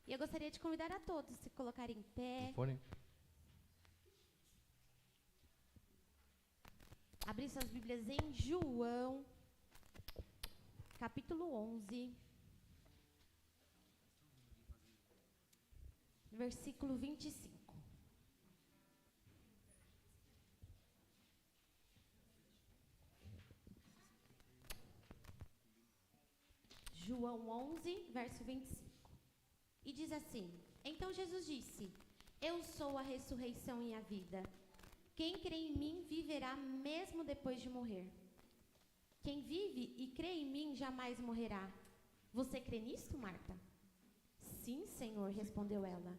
E eu gostaria de convidar a todos a se colocarem em pé. Abrir suas Bíblias em João, capítulo 11, versículo 25. João 11, verso 25. E diz assim: Então Jesus disse: Eu sou a ressurreição e a vida. Quem crê em mim viverá mesmo depois de morrer. Quem vive e crê em mim jamais morrerá. Você crê nisso, Marta? Sim, Senhor, respondeu ela.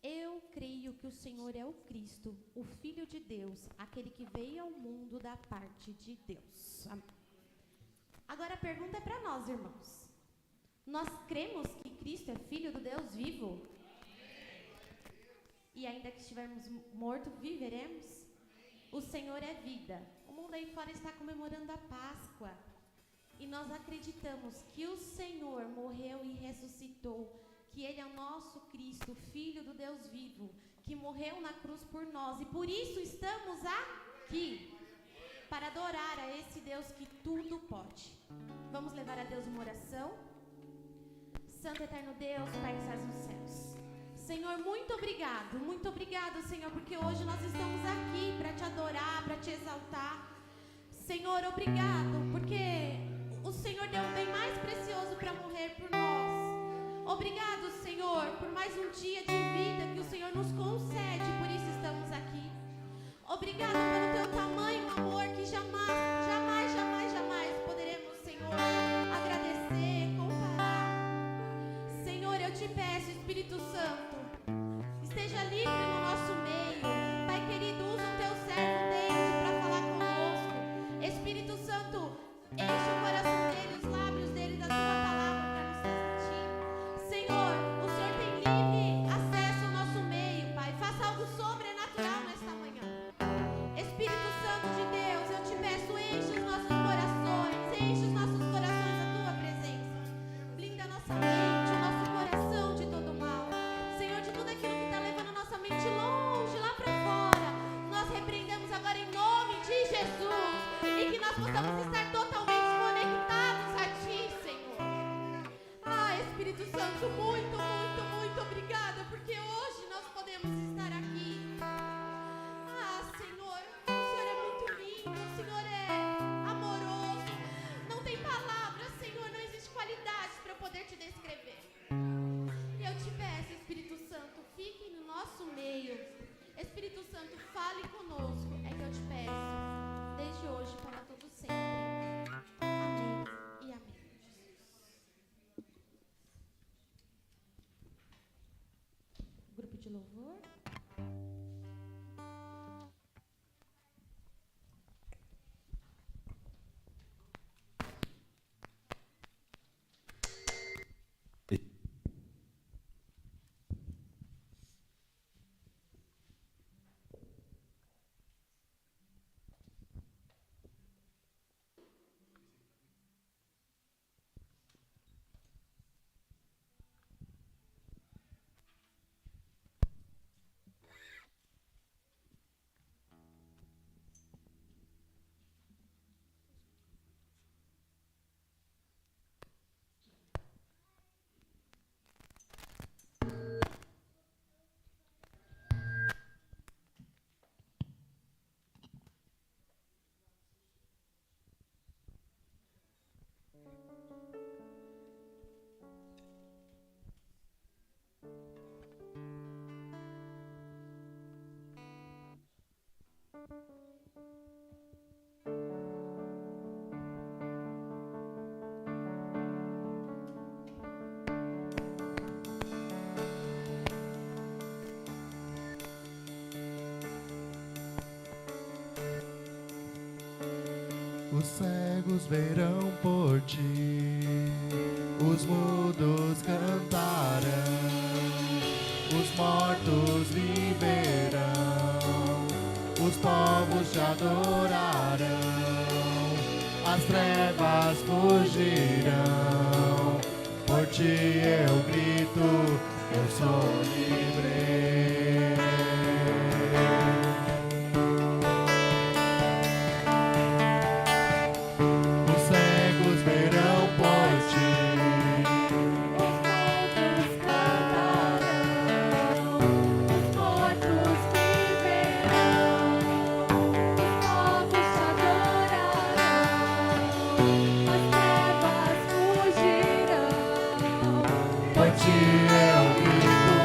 Eu creio que o Senhor é o Cristo, o Filho de Deus, aquele que veio ao mundo da parte de Deus. Agora a pergunta é para nós, irmãos. Nós cremos que Cristo é Filho do Deus vivo? E ainda que estivermos mortos, viveremos? O Senhor é vida. O mundo aí fora está comemorando a Páscoa. E nós acreditamos que o Senhor morreu e ressuscitou, que Ele é o nosso Cristo, Filho do Deus vivo, que morreu na cruz por nós. E por isso estamos aqui, para adorar a esse Deus que tudo pode. Vamos levar a Deus uma oração? Santo eterno Deus, Pai que estás nos céus. Senhor, muito obrigado, Senhor, porque hoje nós estamos aqui para te adorar, para te exaltar. Senhor, obrigado, porque o Senhor deu o bem mais precioso para morrer por nós. Obrigado, Senhor, por mais um dia de vida que o Senhor nos concede, por isso estamos aqui. Obrigado pelo teu tamanho, amor, que jamais poderemos, Senhor, agradecer, comparar. Senhor, eu te peço, Espírito Santo, esteja livre no nosso meio. Pai querido, usa o teu servo Deus para falar conosco. Espírito Santo, enche o coração dele, os lábios dele da tua palavra para nos transmitir. Senhor, o Senhor tem livre acesso ao nosso meio, Pai. Faça algo sobrenatural nesta manhã. Espírito Santo de Deus, eu te peço, enche os nossos corações da tua presença. Blinda a nossa mente, o nosso coração de todo mal. Senhor, de tudo aquilo que está levando a nossa mente longe, lá para fora, nós repreendemos agora em nome de Jesus. E que nós possamos estar totalmente conectados a Ti, Senhor. Espírito Santo, muito obrigada, porque hoje nós podemos estar aqui. Senhor, o Senhor é muito lindo, o Senhor é amoroso. Não tem palavras, Senhor, não existe qualidade para eu poder te descrever. Eu te peço, Espírito Santo, fique no nosso meio. Espírito Santo, fale conosco, é que eu te peço, desde hoje para todo sempre. Amém e amém. Grupo de louvor. Os cegos verão por ti, os mudos cantarão, os mortos viverão, os povos te adorarão, as trevas fugirão, por ti eu grito, eu ti eu grito,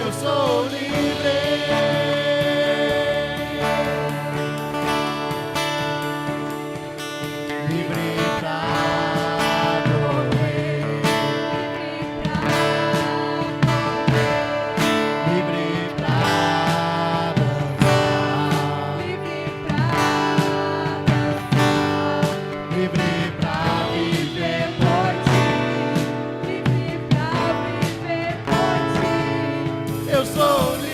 eu sou livre. Livre pra correr, livre pra dançar, livre pra viver por ti. Eu sou livre.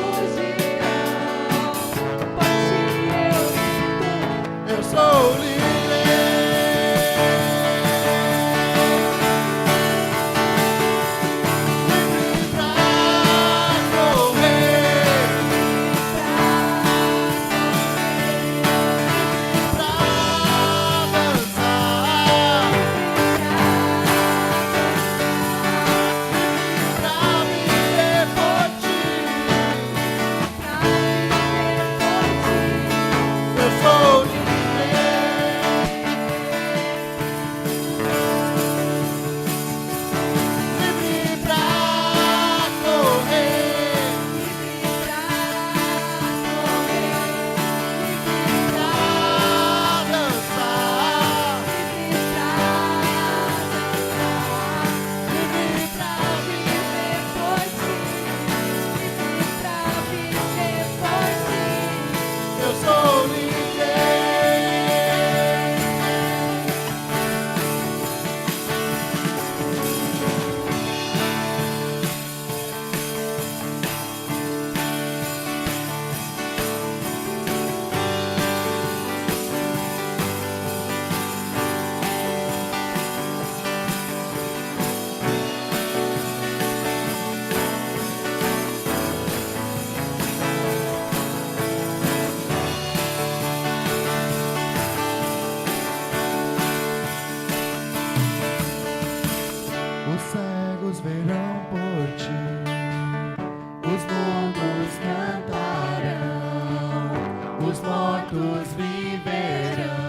Os cegos verão por ti, os mudos cantarão, os mortos viverão, os povos te adorarão, trevas fugirão, por ti eu grito, eu sou livre. Livre pra correr, pra dançar, pra viver por ti. Eu sou livre. Livre pra correr, pra dançar, livre pra viver por ti. Eu sou livre. Os cegos verão por ti, os mudos cantarão, os mortos viverão,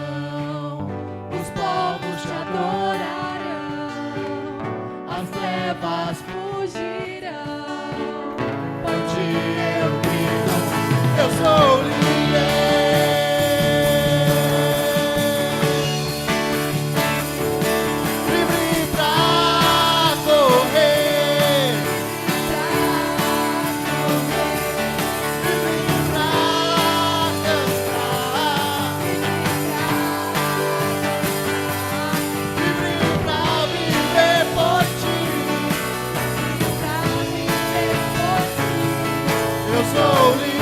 os povos te adorarão, as trevas fugirão, por ti eu grito, eu sou livre. Livre pra correr, livre pra cantar, livre pra viver por ti. Eu sou livre.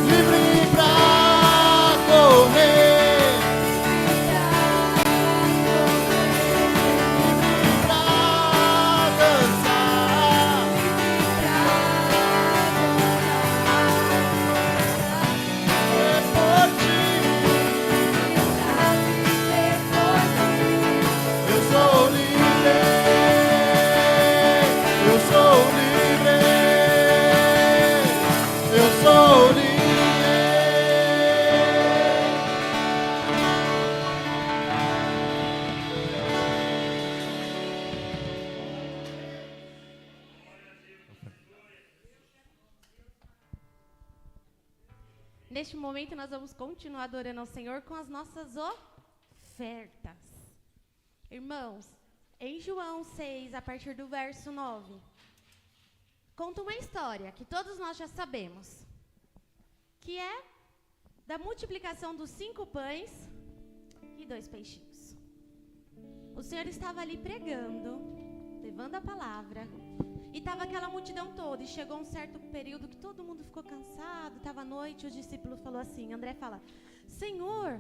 Livre pra correr, pra dançar, viver por ti. Eu sou livre. Eu sou livre. Eu sou livre. Neste momento, nós vamos continuar adorando ao Senhor com as nossas ofertas. Irmãos, em João 6, a partir do verso 9, conta uma história que todos nós já sabemos. que é da multiplicação dos 5 pães e 2 peixinhos. O Senhor estava ali pregando, levando a palavra, e estava aquela multidão toda, e chegou um certo período que todo mundo ficou cansado, estava à noite, os discípulos falaram assim, André fala, Senhor,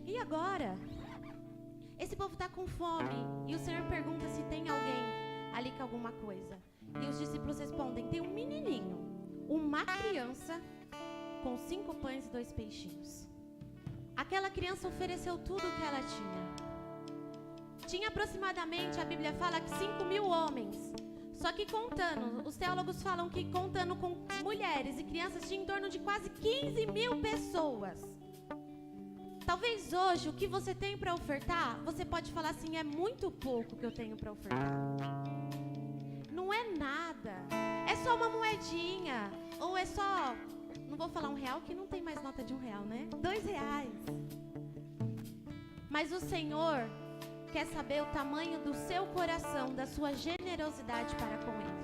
e agora? Esse povo está com fome, e o Senhor pergunta se tem alguém ali com alguma coisa, e os discípulos respondem, tem um menininho, uma criança, com 5 pães e 2 peixinhos. Aquela criança ofereceu tudo o que ela tinha. Tinha aproximadamente, a Bíblia fala que 5.000 homens. Só que contando, os teólogos falam que contando com mulheres e crianças, tinha em torno de quase 15.000 pessoas. Talvez hoje, o que você tem para ofertar, você pode falar assim, é muito pouco que eu tenho para ofertar. Não é nada. É só uma moedinha. Ou é só, não vou falar R$1, que não tem mais nota de R$1, né? R$2. Mas o Senhor quer saber o tamanho do seu coração, da sua generosidade para com Ele.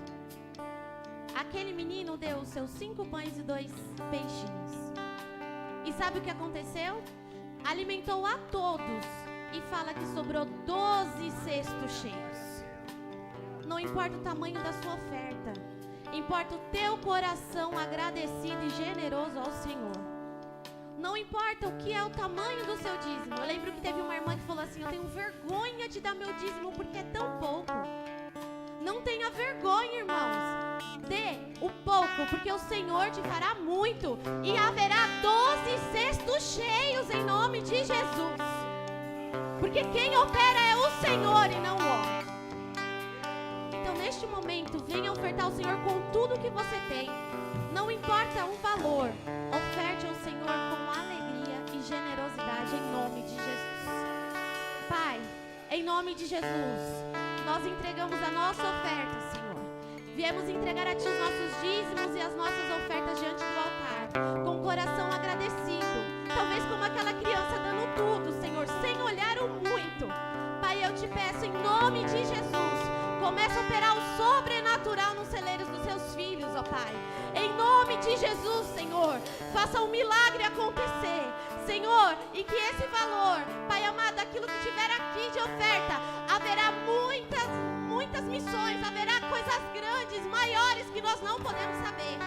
Aquele menino deu os seus 5 pães e 2 peixinhos. E sabe o que aconteceu? Alimentou a todos. E fala que sobrou 12 cestos cheios. Não importa o tamanho da sua oferta. Importa o teu coração agradecido e generoso ao Senhor. Não importa o que é o tamanho do seu dízimo. Eu lembro que teve uma irmã que falou assim, eu tenho vergonha de dar meu dízimo porque é tão pouco. Não tenha vergonha, irmãos. Dê o pouco, porque o Senhor te fará muito. E haverá 12 cestos cheios em nome de Jesus. Porque quem opera é o Senhor e não o homem. Então, neste momento, venha ofertar ao Senhor com tudo que você tem. Não importa o valor, oferte ao Senhor com alegria e generosidade em nome de Jesus. Pai, em nome de Jesus, nós entregamos a nossa oferta, Senhor. Viemos entregar a Ti os nossos dízimos e as nossas ofertas diante do altar, com o coração agradecido. Talvez como aquela criança dando tudo, Senhor, sem olhar o muito. Pai, eu te peço em nome de Jesus, comece a operar o sobrenatural nos celeiros dos seus filhos, ó Pai. Em nome de Jesus, Senhor, faça um milagre acontecer, Senhor, e que esse valor, Pai amado, aquilo que tiver aqui de oferta, haverá muitas missões, haverá coisas grandes, maiores que nós não podemos saber.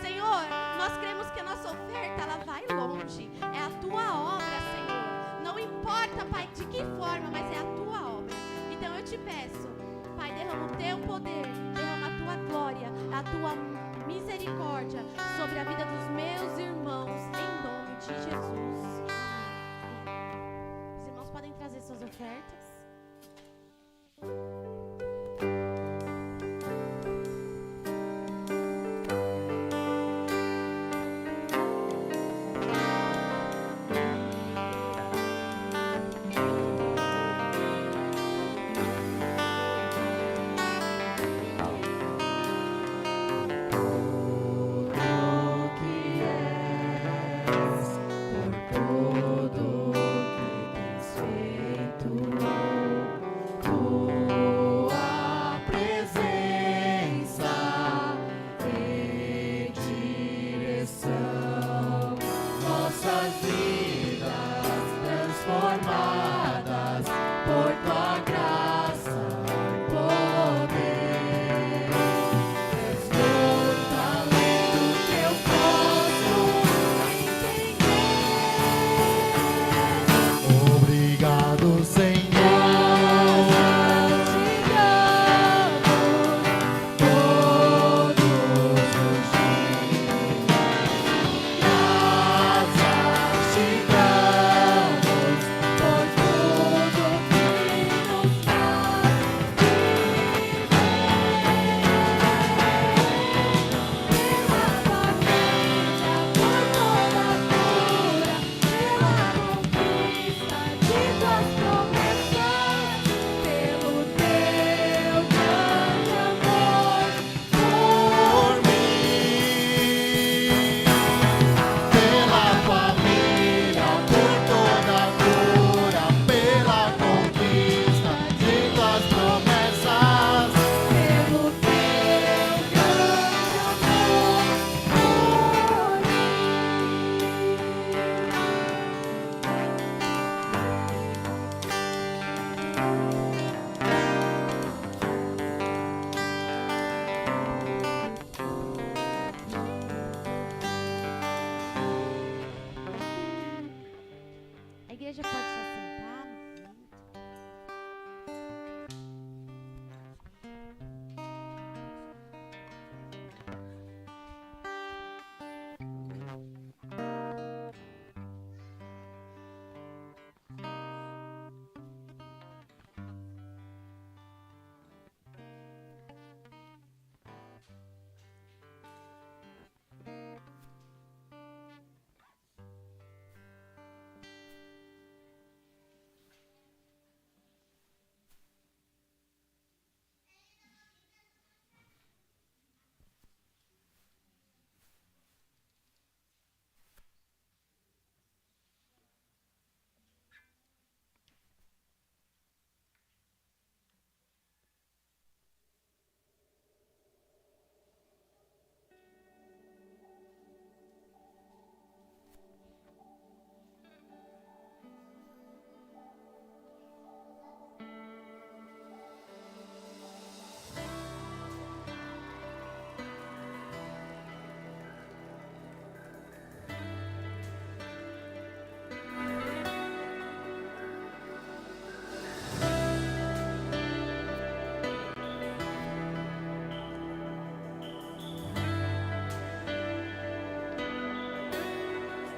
Senhor, nós cremos que a nossa oferta, ela vai longe, é a Tua obra, Senhor. Não importa, Pai, de que forma, mas é a Tua obra. Então eu te peço, Pai, derrama o Teu poder, derrama a Tua glória, a Tua misericórdia sobre a vida dos meus irmãos, em nome de Jesus. Amém. Os irmãos podem trazer suas ofertas. igreja pode se assentar.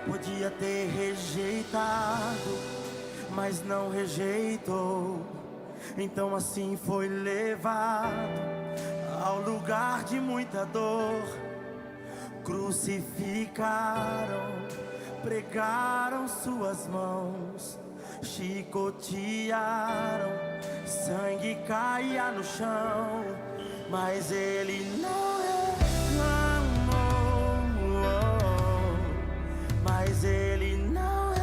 Podia ter rejeitado, mas não rejeitou. Então assim foi levado ao lugar de muita dor. Crucificaram, pregaram suas mãos, chicotearam, sangue caía no chão, mas ele não reclamou, mas ele não reclamou,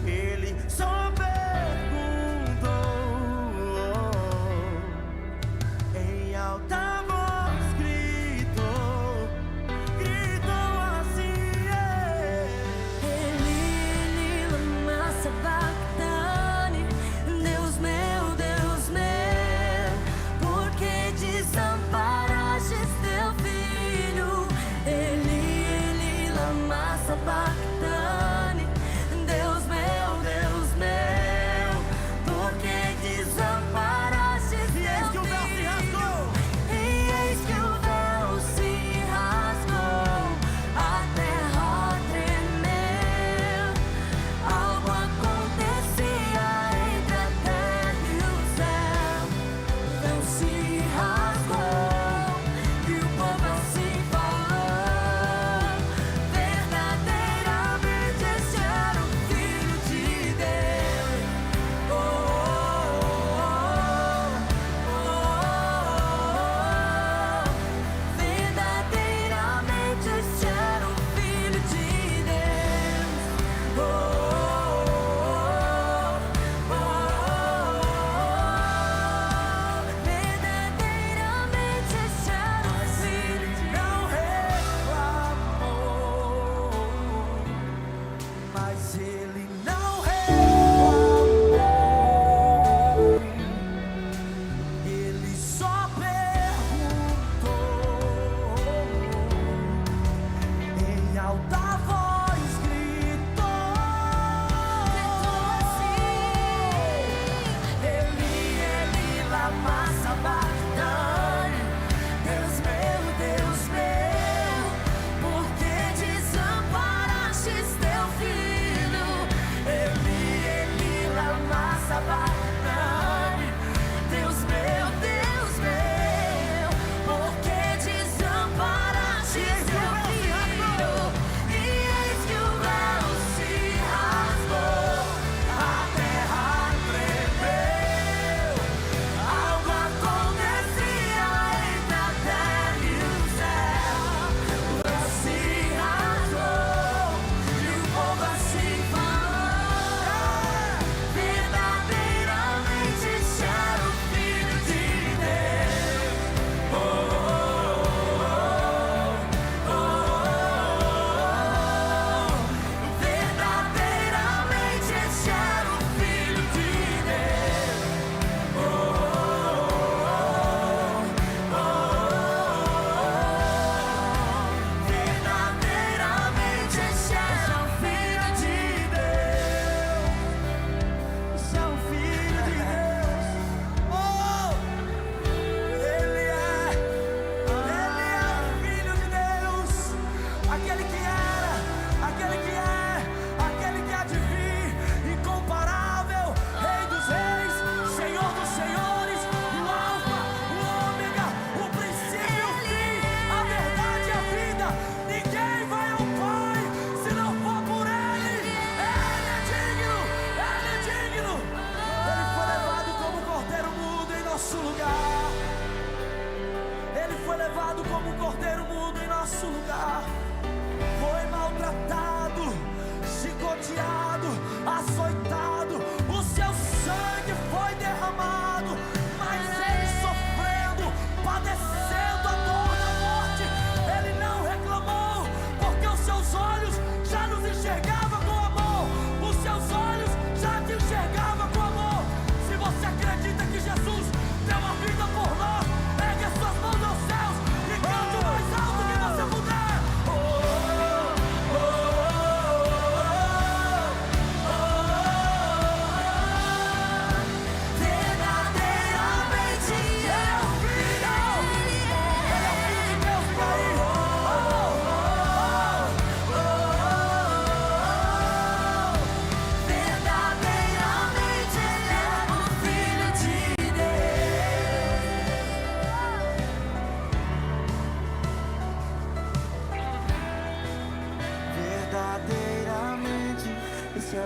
ele só perguntou em alta voz, gritou assim, Eli, lama sabachthani, Deus meu,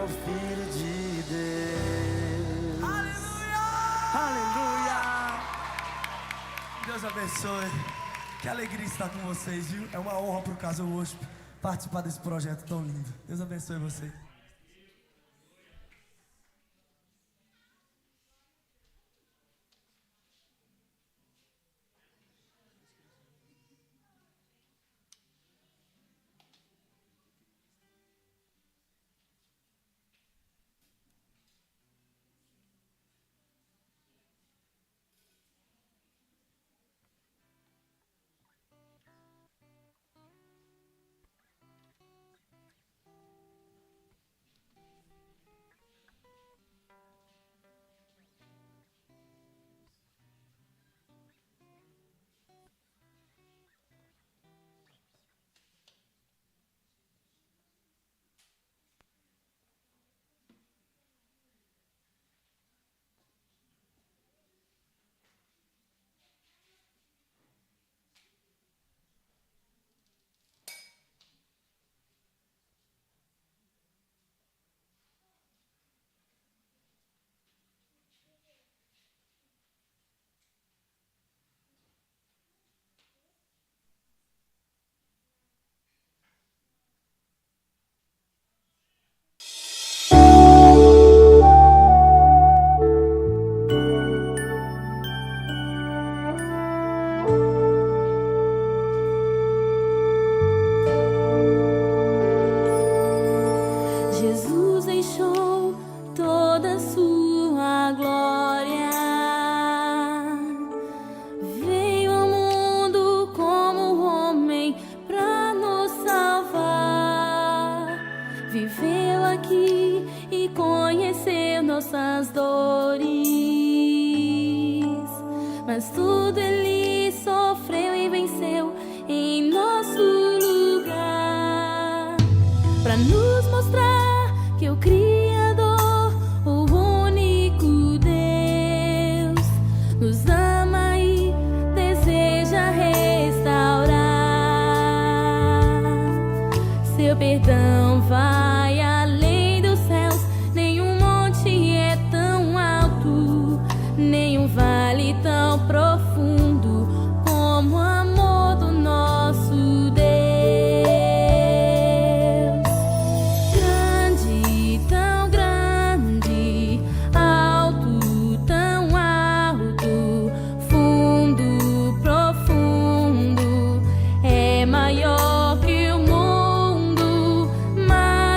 o Filho de Deus. Aleluia! Aleluia! Deus abençoe. Que alegria estar com vocês, viu? É uma honra pro Casa Worship participar desse projeto tão lindo. Deus abençoe vocês. Jesus deixou toda a sua glória, veio ao mundo como homem pra nos salvar, viveu aqui e conheceu nossas dores, mas tudo ele sofreu e venceu em nosso lugar, pra nos mostrar que o Criador, o único Deus, nos ama e deseja restaurar. Seu perdão vai além dos céus, nenhum monte é tão alto, nenhum vale tão profundo como o amor do nosso Deus. Maior que o mundo, mas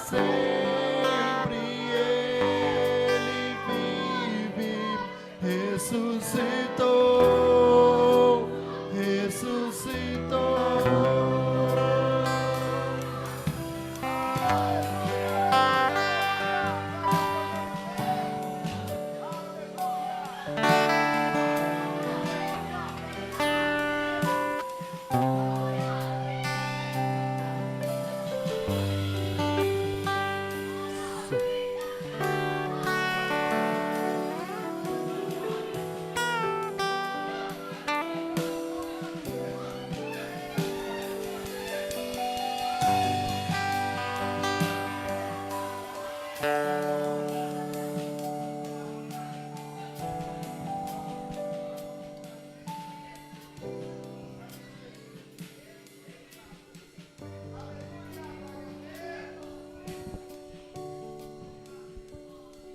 sempre Ele vive, ressuscitou, ressuscitou.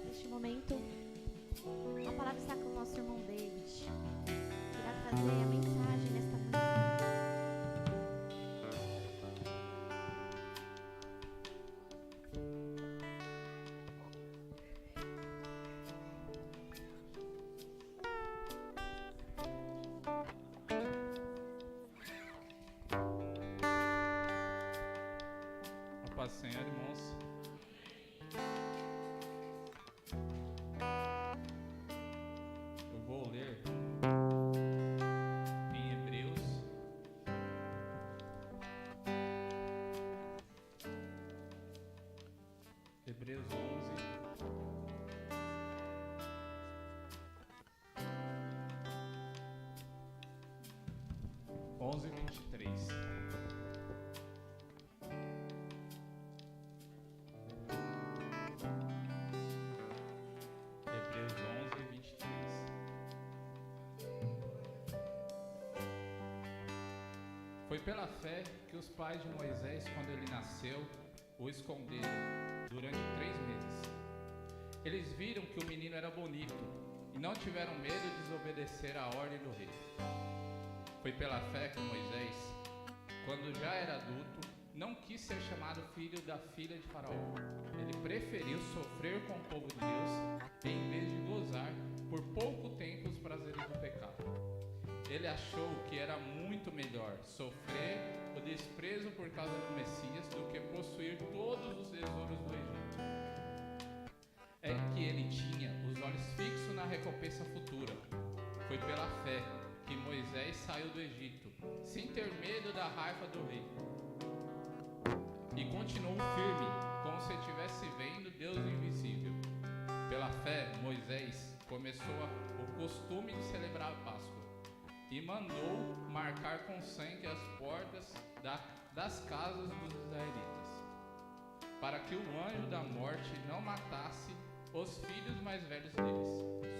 Neste momento, a palavra está com o nosso irmão David. Irá trazer a mensagem nesta manhã. A paz do Senhor, irmãos. Eu vou ler em Hebreus, Hebreus 11, onze 23. Hebreus 11, 23. Foi pela fé que os pais de Moisés, quando ele nasceu, o esconderam durante 3 meses. Eles viram que o menino era bonito e não tiveram medo de desobedecer à ordem do rei. Foi pela fé que Moisés, quando já era adulto, não quis ser chamado filho da filha de Faraó. Ele preferiu sofrer com o povo de Deus em vez de gozar por pouco tempo os prazeres do pecado. Ele achou que era muito melhor sofrer o desprezo por causa do Messias do que possuir todos os tesouros do Egito. É que ele tinha os olhos fixos na recompensa futura. Foi pela fé que Moisés saiu do Egito, sem ter medo da raiva do rei. E continuou firme, como se estivesse vendo Deus invisível. Pela fé, Moisés começou o costume de celebrar a Páscoa e mandou marcar com sangue as portas das casas dos israelitas, para que o anjo da morte não matasse os filhos mais velhos deles.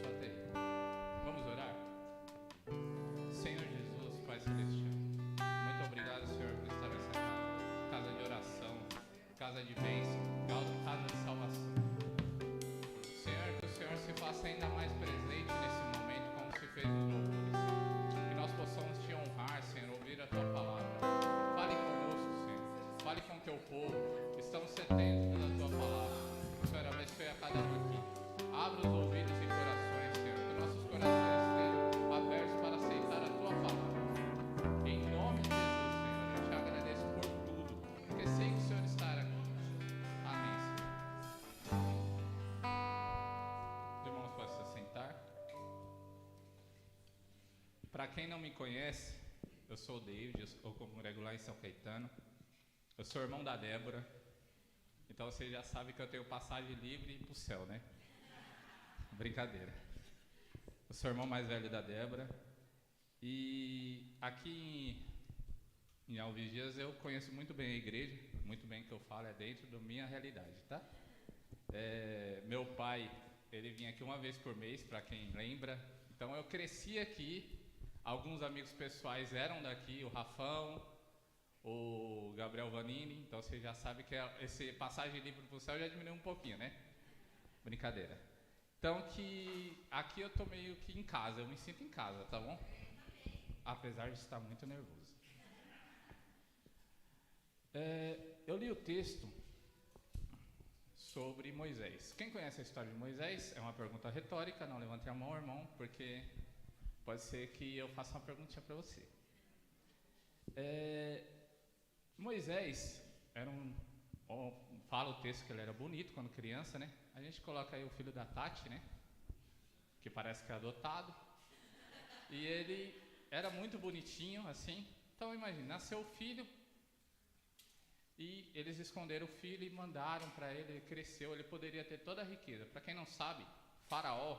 Só até aí. Vamos orar? Senhor Jesus, Pai Celestial, muito obrigado, Senhor, por estar nessa casa de oração, casa de bênção, casa de salvação. Senhor, que o Senhor se faça ainda mais presente nesse momento, como se fez nos louvores. Que nós possamos te honrar, Senhor, ouvir a tua palavra. Fale conosco, Senhor. Fale com o teu povo. Estamos sedentos da tua palavra. Senhor, abençoe a cada um aqui. Abra os ouvidos e corações, Senhor, que nossos corações estejam abertos para aceitar a tua palavra. Em nome de Jesus, Senhor, eu te agradeço por tudo, porque sei que o Senhor estará aqui. Amém, Senhor. Os irmãos podem se sentar. Para quem não me conhece, eu sou o David, eu congrego lá em São Caetano. Eu sou irmão da Débora. Então você já sabe que eu tenho passagem livre para o céu, né? Brincadeira. Eu sou o irmão mais velho da Débora. E aqui em Alves Dias eu conheço muito bem a igreja. Muito bem que eu falo, é dentro da minha realidade, tá? Meu pai, ele vinha aqui uma vez por mês, para quem lembra. Então eu cresci aqui. Alguns amigos pessoais eram daqui, o Rafão, o Gabriel Vanini. Então você já sabe que esse passagem livre para o céu já diminuiu um pouquinho, né? Brincadeira. Então que aqui eu tô meio que em casa, eu me sinto em casa, tá bom? Apesar de estar muito nervoso. Eu li o texto sobre Moisés. Quem conhece a história de Moisés? É uma pergunta retórica, não levante a mão, irmão, porque pode ser que eu faça uma perguntinha para você. Moisés era fala o texto que ele era bonito quando criança, né? A gente coloca aí o filho da Tati, né? Que parece que é adotado. E ele era muito bonitinho, assim. Então imagina, nasceu o filho e eles esconderam o filho e mandaram para ele, ele cresceu, ele poderia ter toda a riqueza. Para quem não sabe, Faraó,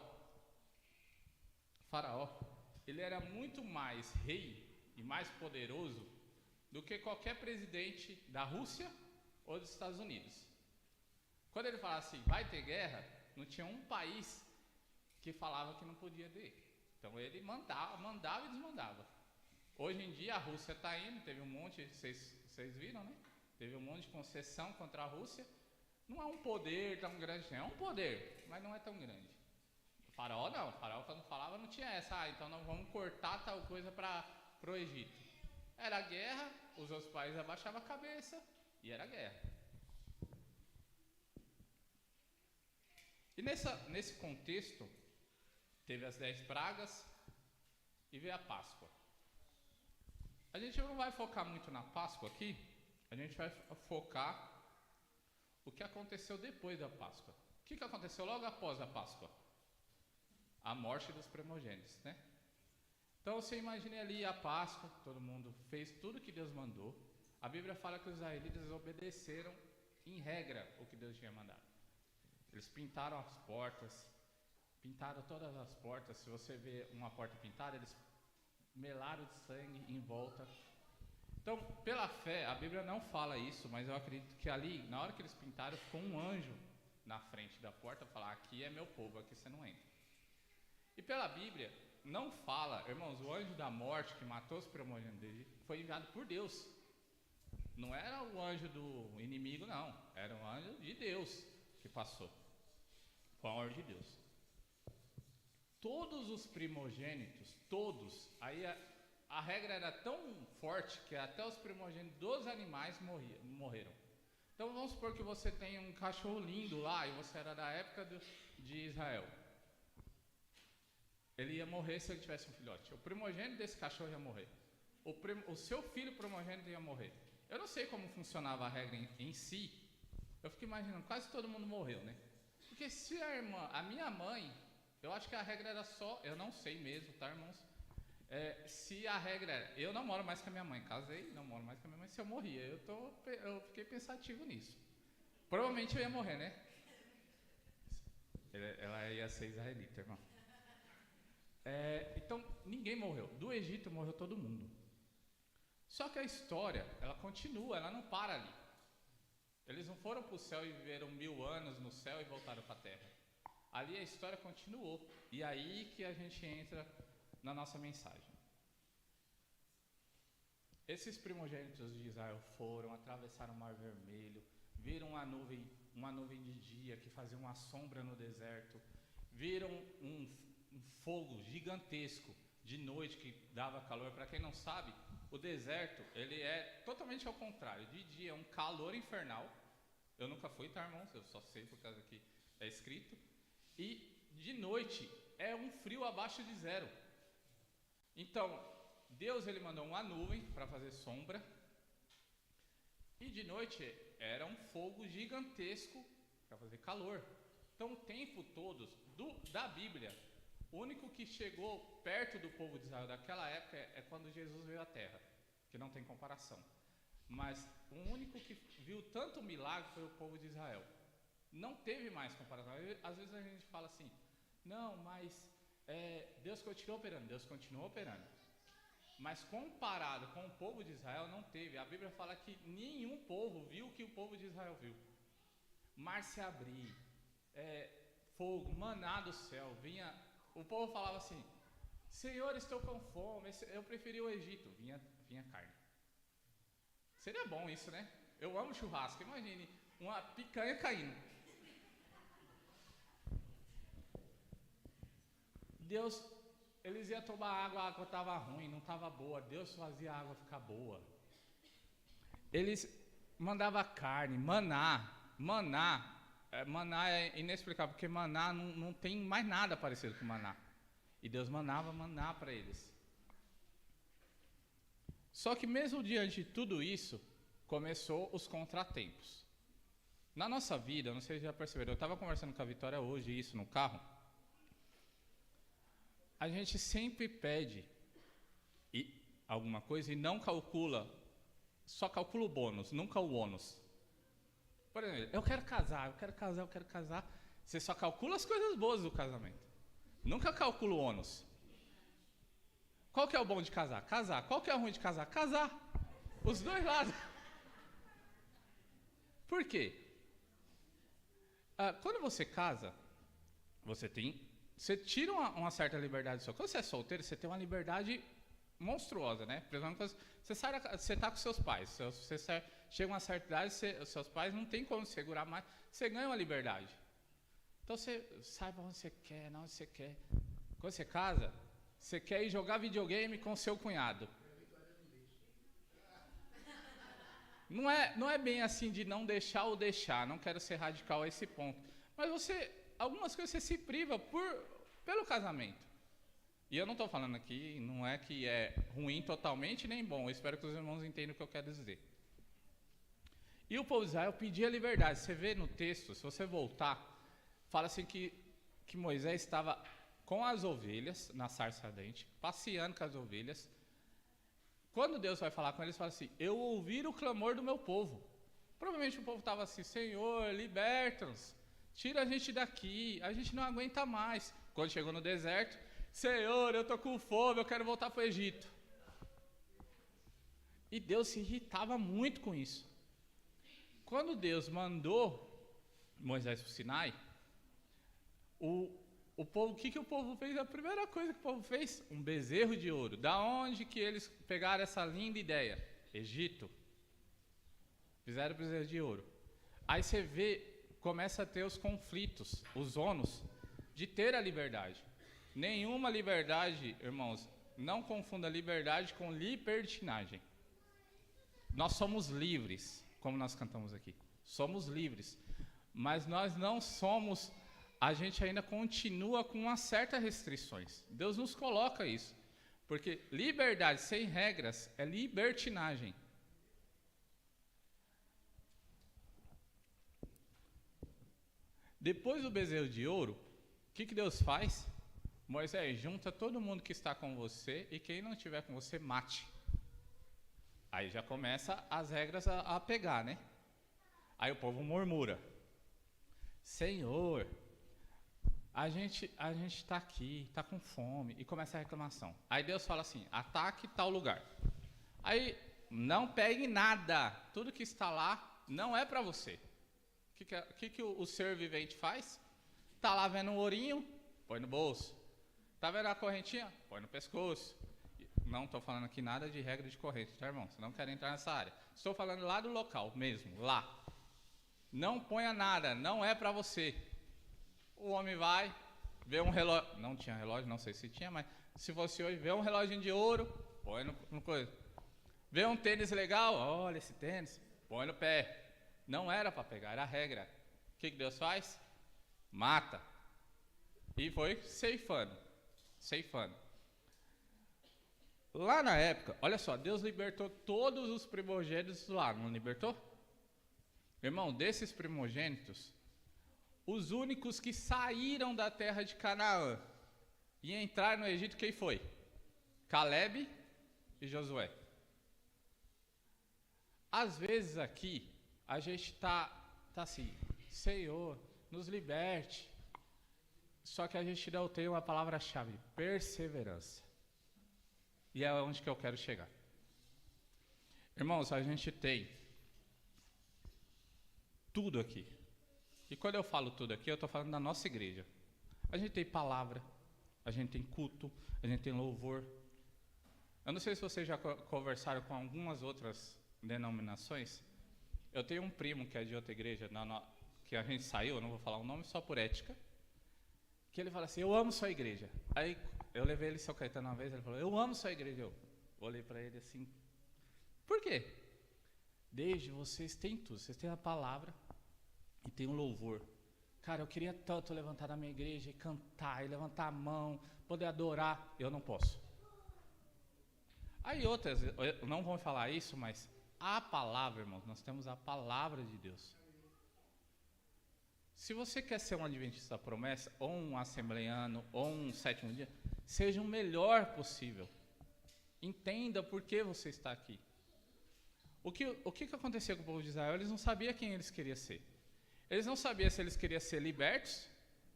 ele era muito mais rei e mais poderoso do que qualquer presidente da Rússia ou dos Estados Unidos. Quando ele falava assim, vai ter guerra, não tinha um país que falava que não podia ter. Então ele mandava e desmandava. Hoje em dia a Rússia está indo, teve um monte, vocês viram, né? Teve um monte de concessão contra a Rússia. Não é um poder tão grande, é um poder, mas não é tão grande. O Faraó não, o Faraó quando falava não tinha essa, então nós vamos cortar tal coisa para o Egito. Era guerra, os outros países abaixavam a cabeça e era guerra. E nesse contexto, teve as 10 pragas e veio a Páscoa. A gente não vai focar muito na Páscoa aqui, a gente vai focar o que aconteceu depois da Páscoa. O que aconteceu logo após a Páscoa? A morte dos primogênitos, né? Então você imagine ali a Páscoa, todo mundo fez tudo que Deus mandou. A Bíblia fala que os israelitas obedeceram em regra o que Deus tinha mandado. Eles pintaram as portas, pintaram todas as portas. Se você vê uma porta pintada, eles melaram de sangue em volta. Então, pela fé, a Bíblia não fala isso, mas eu acredito que ali, na hora que eles pintaram, ficou um anjo na frente da porta, falar, aqui é meu povo, aqui você não entra. E pela Bíblia, não fala, irmãos, o anjo da morte que matou os primogênitos dele foi enviado por Deus. Não era o anjo do inimigo, não. Era um anjo de Deus que passou. Foi a ordem de Deus. Todos os primogênitos, todos, aí a regra era tão forte que até os primogênitos dos animais morreram. Então vamos supor que você tem um cachorro lindo lá e você era da época de Israel. Ele ia morrer se ele tivesse um filhote. O primogênito desse cachorro ia morrer. O seu filho primogênito ia morrer. Eu não sei como funcionava a regra em si. Eu fico imaginando, quase todo mundo morreu, né? Porque se a minha mãe, eu acho que a regra era só, eu não sei mesmo, tá, irmãos? Se a regra era, eu não moro mais com a minha mãe, casei, não moro mais com a minha mãe, se eu morria, eu fiquei pensativo nisso. Provavelmente eu ia morrer, né? Ela ia ser israelita, irmão. Então, ninguém morreu. Do Egito morreu todo mundo. Só que a história, ela continua, ela não para ali. Eles não foram para o céu e viveram 1000 anos no céu e voltaram para a terra. Ali a história continuou. E aí que a gente entra na nossa mensagem. Esses primogênitos de Israel foram, atravessaram o Mar Vermelho, viram uma nuvem de dia que fazia uma sombra no deserto, viram um fogo gigantesco de noite que dava calor. Para quem não sabe, o deserto, ele é totalmente ao contrário. De dia é um calor infernal. Eu nunca fui, tá, irmãos? Eu só sei por causa que é escrito. E de noite é um frio abaixo de zero. Então, Deus ele mandou uma nuvem para fazer sombra. E de noite era um fogo gigantesco para fazer calor. Então, o tempo todo da Bíblia, o único que chegou perto do povo de Israel daquela época é quando Jesus veio à Terra, que não tem comparação. Mas o único que viu tanto milagre foi o povo de Israel. Não teve mais comparação. Às vezes a gente fala assim, não, mas Deus continuou operando. Mas comparado com o povo de Israel, não teve. A Bíblia fala que nenhum povo viu o que o povo de Israel viu. Mar se abrir, fogo, maná do céu, vinha... O povo falava assim, Senhor, estou com fome, eu preferi o Egito. Vinha carne. Seria bom isso, né? Eu amo churrasco, imagine uma picanha caindo. Deus, eles iam tomar água, a água estava ruim, não estava boa. Deus fazia a água ficar boa. Eles mandavam carne, maná. maná é inexplicável, porque maná não tem mais nada parecido com maná. E Deus mandava maná para eles. Só que mesmo diante de tudo isso, começou os contratempos. Na nossa vida, não sei se já perceberam, eu estava conversando com a Vitória hoje, isso no carro. A gente sempre pede alguma coisa e não calcula, só calcula o bônus, nunca o ônus. Por exemplo, eu quero casar. Você só calcula as coisas boas do casamento. Nunca calcula o ônus. Qual que é o bom de casar? Casar. Qual que é o ruim de casar? Casar. Os dois lados. Por quê? Quando você casa, você tira uma certa liberdade sua. Quando você é solteiro, você tem uma liberdade monstruosa, né? Por exemplo, você está com seus pais. Você chega a uma certa idade, seus pais não tem como segurar mais. Você ganha uma liberdade. Então você sai para onde você quer, na onde você quer. Quando você casa, você quer ir jogar videogame com seu cunhado. Não é bem assim de não deixar ou deixar. Não quero ser radical a esse ponto. Mas algumas coisas você se priva pelo casamento. E eu não estou falando aqui, não é que é ruim totalmente nem bom. Eu espero que os irmãos entendam o que eu quero dizer. E o povo de Israel pedia liberdade. Você vê no texto, se você voltar, fala assim que Moisés estava com as ovelhas na sarça ardente, passeando com as ovelhas. Quando Deus vai falar com eles, fala assim: eu ouvi o clamor do meu povo. Provavelmente o povo estava assim: Senhor, liberta-nos, tira a gente daqui, a gente não aguenta mais. Quando chegou no deserto: Senhor, eu estou com fome, eu quero voltar para o Egito. E Deus se irritava muito com isso. Quando Deus mandou Moisés para o Sinai, o povo, o que o povo fez? A primeira coisa que o povo fez? Um bezerro de ouro. Da onde que eles pegaram essa linda ideia? Egito. Fizeram bezerro de ouro. Aí você vê, começa a ter os conflitos, os ônus de ter a liberdade. Nenhuma liberdade, irmãos, não confunda liberdade com libertinagem. Nós somos livres, como nós cantamos aqui. Somos livres. Mas nós não somos... A gente ainda continua com umas certas restrições. Deus nos coloca isso. Porque liberdade sem regras é libertinagem. Depois do bezerro de ouro, o que Deus faz? Moisés, junta todo mundo que está com você e quem não estiver com você, mate. Aí já começa as regras a pegar, né? Aí o povo murmura: Senhor, a gente está aqui, está com fome, e começa a reclamação. Aí Deus fala assim: ataque tal lugar. Aí não pegue nada, tudo que está lá não é para você. O que o ser vivente faz? Está lá vendo um ourinho, põe no bolso. Está vendo a correntinha? Põe no pescoço. Não estou falando aqui nada de regra de corrente, tá, irmão? Você não quer entrar nessa área. Estou falando lá do local mesmo, lá. Não ponha nada, não é para você. O homem vai, vê um relógio, não tinha relógio, não sei se tinha, mas se fosse hoje, vê um relógio de ouro, põe no coisa. Vê um tênis legal, olha esse tênis, põe no pé. Não era para pegar, era a regra. O que Deus faz? Mata. E foi ceifando. Lá na época, olha só, Deus libertou todos os primogênitos lá, não libertou? Irmão, desses primogênitos, os únicos que saíram da terra de Canaã e entraram no Egito, quem foi? Calebe e Josué. Às vezes aqui, a gente tá assim: Senhor, nos liberte. Só que a gente não tem uma palavra-chave: perseverança. E é onde que eu quero chegar. Irmãos, a gente tem tudo aqui. E quando eu falo tudo aqui, eu estou falando da nossa igreja. A gente tem palavra, a gente tem culto, a gente tem louvor. Eu não sei se vocês já conversaram com algumas outras denominações. Eu tenho um primo que é de outra igreja, que a gente saiu, eu não vou falar o nome só por ética, que ele fala assim: eu amo sua igreja. Aí eu levei ele em São Caetano uma vez, ele falou: eu amo sua igreja. Eu olhei para ele assim: por quê? Desde vocês têm tudo, vocês têm a palavra e tem o louvor. Cara, eu queria tanto levantar na minha igreja e cantar, e levantar a mão, poder adorar. Eu não posso. Aí outras, não vão falar isso, mas a palavra, irmãos, nós temos a palavra de Deus. Se você quer ser um adventista da promessa, ou um assembleiano, ou um sétimo dia, seja o melhor possível. Entenda por que você está aqui. O que acontecia com o povo de Israel? Eles não sabiam quem eles queriam ser. Eles não sabiam se eles queriam ser libertos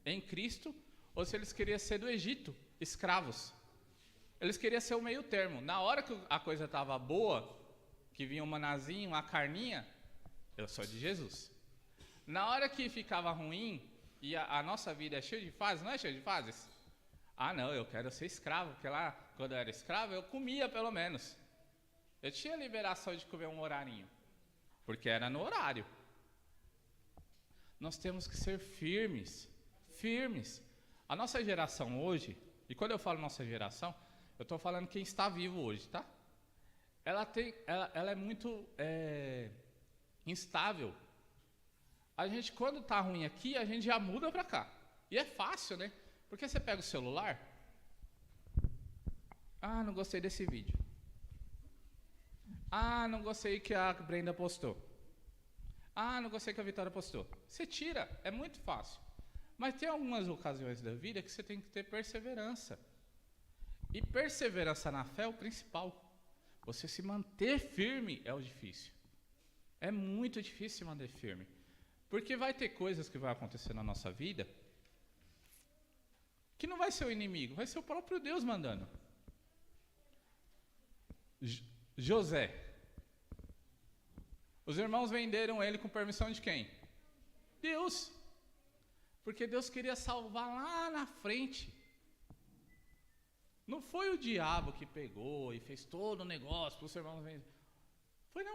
em Cristo ou se eles queriam ser do Egito, escravos. Eles queriam ser o meio termo. Na hora que a coisa estava boa, que vinha um manazinho, uma carninha, eu sou de Jesus. Na hora que ficava ruim, e a nossa vida é cheia de fases, não é cheia de fases? Ah, não, eu quero ser escravo, porque lá, quando eu era escravo, eu comia pelo menos. Eu tinha liberação de comer um horarinho, porque era no horário. Nós temos que ser firmes, firmes. A nossa geração hoje, e quando eu falo nossa geração, eu estou falando quem está vivo hoje, tá? Ela é muito instável. A gente, quando está ruim aqui, a gente já muda para cá. E é fácil, né? Porque você pega o celular. Ah, não gostei desse vídeo. Ah, não gostei que a Brenda postou. Ah, não gostei que a Vitória postou. Você tira, é muito fácil. Mas tem algumas ocasiões da vida que você tem que ter perseverança. E perseverança na fé é o principal. Você se manter firme é o difícil. É muito difícil se manter firme. Porque vai ter coisas que vai acontecer na nossa vida que não vai ser o inimigo, vai ser o próprio Deus mandando. José. Os irmãos venderam ele com permissão de quem? Deus. Porque Deus queria salvar lá na frente. Não foi o diabo que pegou e fez todo o negócio para os irmãos venderem.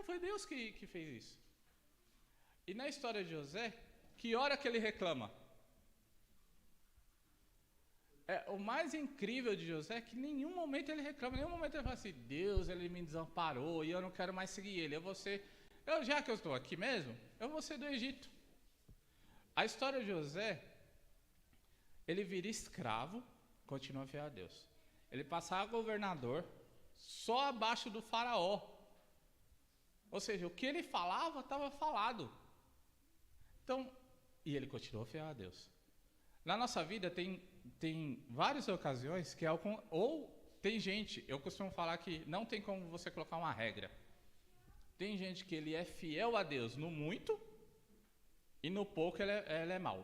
Foi Deus que fez isso. E na história de José, que hora que ele reclama? O mais incrível de José é que em nenhum momento ele reclama, em nenhum momento ele fala assim, Deus, ele me desamparou e eu não quero mais seguir ele. Já que eu estou aqui mesmo, eu vou ser do Egito. A história de José, ele vira escravo, continua fiel a Deus. Ele passava governador só abaixo do faraó. Ou seja, o que ele falava, estava falado. Então, e ele continuou fiel a Deus. Na nossa vida tem várias ocasiões que tem gente, eu costumo falar que não tem como você colocar uma regra. Tem gente que ele é fiel a Deus no muito e no pouco ele é mau.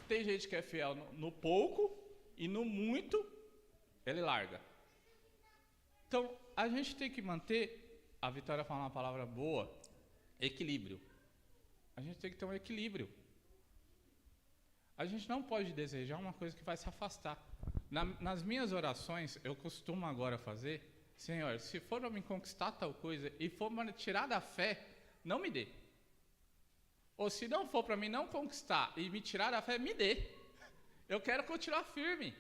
Tem gente que é fiel no pouco e no muito ele larga. Então, a gente tem que manter, a Vitória fala uma palavra boa, equilíbrio. A gente tem que ter um equilíbrio. A gente não pode desejar uma coisa que vai se afastar. Nas minhas orações, eu costumo agora fazer, Senhor, se for para me conquistar tal coisa e for para me tirar da fé, não me dê. Ou se não for para mim não conquistar e me tirar da fé, me dê. Eu quero continuar firme.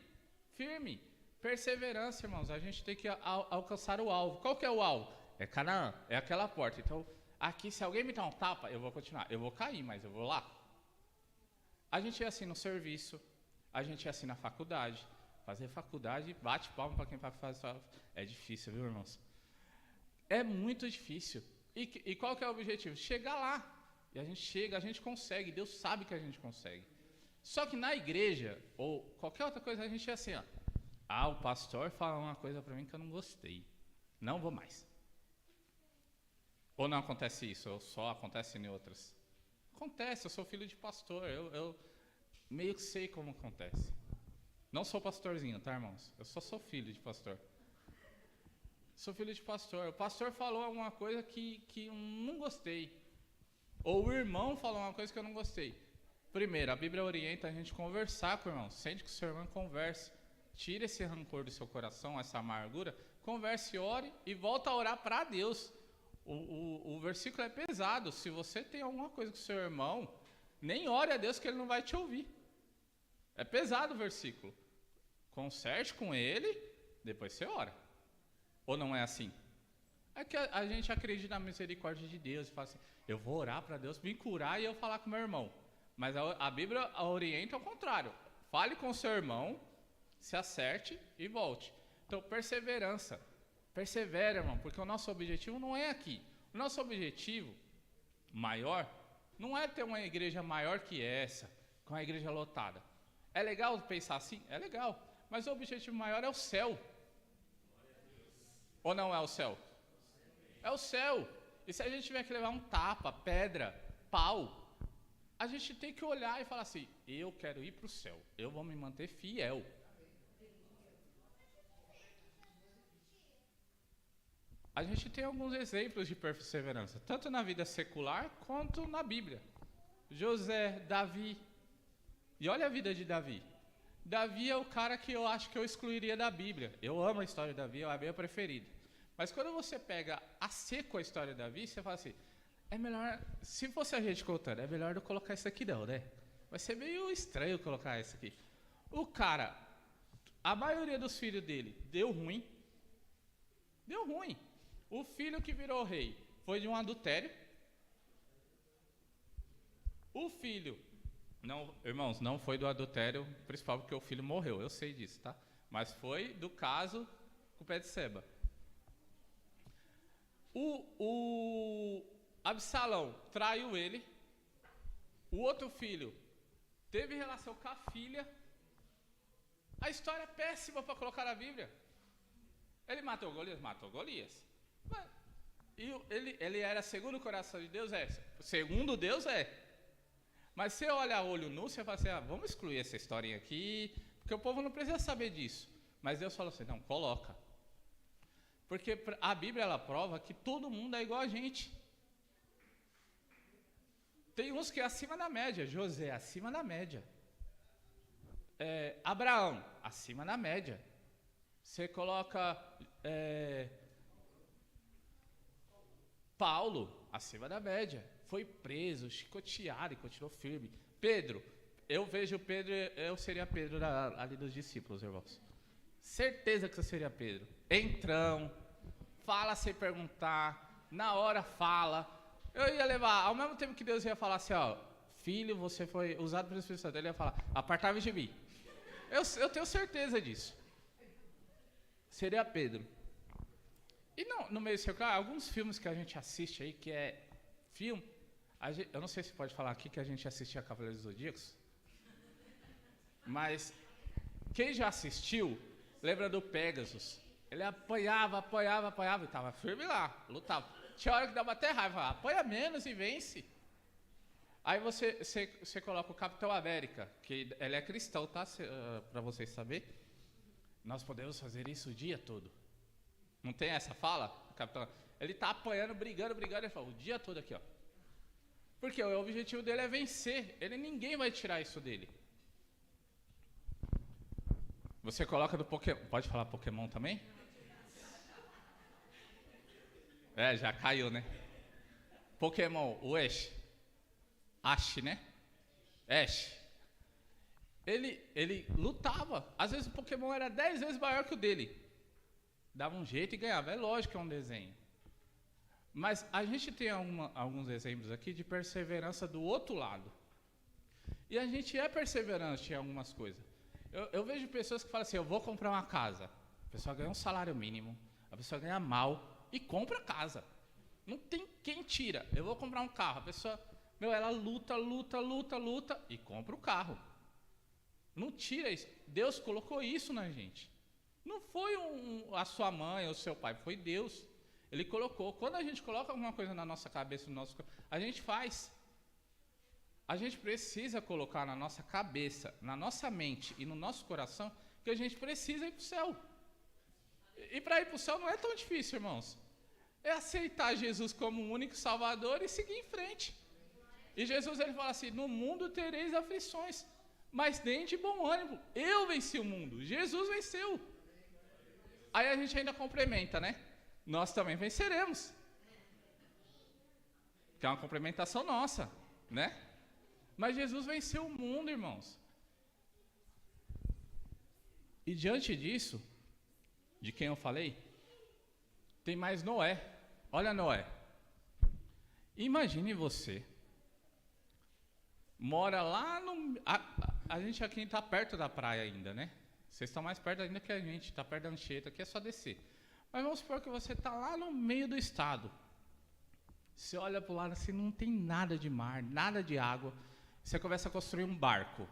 Firme. Perseverança, irmãos. A gente tem que alcançar o alvo. Qual que é o alvo? É Canaã, é aquela porta. Então, aqui, se alguém me dá um tapa, eu vou continuar. Eu vou cair, mas eu vou lá. A gente é assim no serviço, a gente é assim na faculdade. Fazer faculdade, bate palma para quem faz. É difícil, viu, irmãos? É muito difícil. E qual que é o objetivo? Chegar lá. E a gente chega, a gente consegue. Deus sabe que a gente consegue. Só que na igreja, ou qualquer outra coisa, a gente é assim, ó. Ah, o pastor falou uma coisa para mim que eu não gostei. Não vou mais. Ou não acontece isso, ou só acontece em outras? Acontece, eu sou filho de pastor, eu meio que sei como acontece. Não sou pastorzinho, tá, irmãos? Eu só sou filho de pastor. Sou filho de pastor. O pastor falou alguma coisa que eu não gostei. Ou o irmão falou uma coisa que eu não gostei. Primeiro, a Bíblia orienta a gente conversar com o irmão. Sente que o seu irmão converse. Tire esse rancor do seu coração, essa amargura. Converse, ore e volta a orar para Deus. O versículo é pesado. Se você tem alguma coisa com o seu irmão, nem ore a Deus que ele não vai te ouvir. É pesado o versículo. Conserte com ele, depois você ora. Ou não é assim? É que a gente acredita na misericórdia de Deus e fala assim, eu vou orar para Deus me curar e eu falar com meu irmão. Mas a Bíblia orienta ao contrário. Fale com seu irmão, se acerte e volte. Então, perseverança. Persevera, irmão, porque o nosso objetivo não é aqui. O nosso objetivo maior não é ter uma igreja maior que essa, com a igreja lotada. É legal pensar assim? É legal. Mas o objetivo maior é o céu. Ou não é o céu? É o céu. E se a gente tiver que levar um tapa, pedra, pau, a gente tem que olhar e falar assim, eu quero ir para o céu, eu vou me manter fiel. A gente tem alguns exemplos de perseverança, tanto na vida secular quanto na Bíblia. José, Davi. E olha a vida de Davi. Davi é o cara que eu acho que eu excluiria da Bíblia. Eu amo a história de Davi, é a minha preferida. Mas quando você pega a seco a história de Davi, você fala assim, é melhor, se fosse a gente contando, é melhor não colocar isso aqui não, né? Vai ser meio estranho colocar isso aqui. O cara, a maioria dos filhos dele deu ruim. Deu ruim. O filho que virou rei foi de um adultério. O filho, não, irmãos, não foi do adultério principal porque o filho morreu, eu sei disso, tá? Mas foi do caso com Betseba. O Absalão traiu ele. O outro filho teve relação com a filha. A história é péssima para colocar na Bíblia. Ele matou Golias? Matou Golias. E ele era segundo o coração de Deus? É. Segundo Deus é. Mas se você olha a olho nu, você fala assim, vamos excluir essa historinha aqui, porque o povo não precisa saber disso. Mas Deus falou assim, não, coloca. Porque a Bíblia, ela prova que todo mundo é igual a gente. Tem uns que é acima da média. José, acima da média. Abraão, acima da média. Você coloca Paulo, acima da média. Foi preso, chicoteado e continuou firme. Pedro, eu vejo Pedro, eu seria Pedro ali dos discípulos, irmãos. Certeza que eu seria Pedro. Entrão, fala sem perguntar, na hora fala. Eu ia levar, ao mesmo tempo que Deus ia falar assim, filho, você foi usado pelo Espírito Santo, ele ia falar, apartai-vos de mim. Eu tenho certeza disso. Seria Pedro. E no meio secular, alguns filmes que a gente assiste aí, que é filme, eu não sei se pode falar aqui que a gente assistia Cavaleiros dos Zodíacos, mas quem já assistiu, lembra do Pegasus. Ele apanhava e estava firme lá, lutava. Tinha hora que dava até raiva, apanha menos e vence. Aí você coloca o Capitão América, que ele é cristão, tá? Para vocês saberem. Nós podemos fazer isso o dia todo. Não tem essa fala? Capitão? Ele tá apanhando, brigando, ele fala, o dia todo aqui, ó. Porque o objetivo dele é vencer. Ninguém vai tirar isso dele. Você coloca do Pokémon. Pode falar Pokémon também? Já caiu, né? Pokémon, o Ash, né? Ash. Ele lutava. Às vezes o Pokémon era 10 vezes maior que o dele. Dava um jeito e ganhava. É lógico que é um desenho. Mas a gente tem alguns exemplos aqui de perseverança do outro lado. E a gente é perseverante em algumas coisas. Eu vejo pessoas que falam assim, eu vou comprar uma casa. A pessoa ganha um salário mínimo, a pessoa ganha mal e compra a casa. Não tem quem tira. Eu vou comprar um carro. A pessoa, ela luta e compra o carro. Não tira isso. Deus colocou isso na gente. Não foi a sua mãe ou o seu pai, foi Deus. Ele colocou. Quando a gente coloca alguma coisa na nossa cabeça, a gente faz. A gente precisa colocar na nossa cabeça, na nossa mente e no nosso coração que a gente precisa ir para o céu. E para ir para o céu não é tão difícil, irmãos. É aceitar Jesus como o único Salvador e seguir em frente. E Jesus, ele fala assim, no mundo tereis aflições, mas nem de bom ânimo. Eu venci o mundo, Jesus venceu. Aí a gente ainda complementa, né? Nós também venceremos. Que é uma complementação nossa, né? Mas Jesus venceu o mundo, irmãos. E diante disso, de quem eu falei, tem mais Noé. Olha Noé. Imagine você mora lá no... A gente aqui está perto da praia ainda, né? Vocês estão mais perto ainda que a gente, está perto da Anchieta, aqui é só descer. Mas vamos supor que você está lá no meio do estado. Você olha para o lado assim, não tem nada de mar, nada de água. Você começa a construir um barco.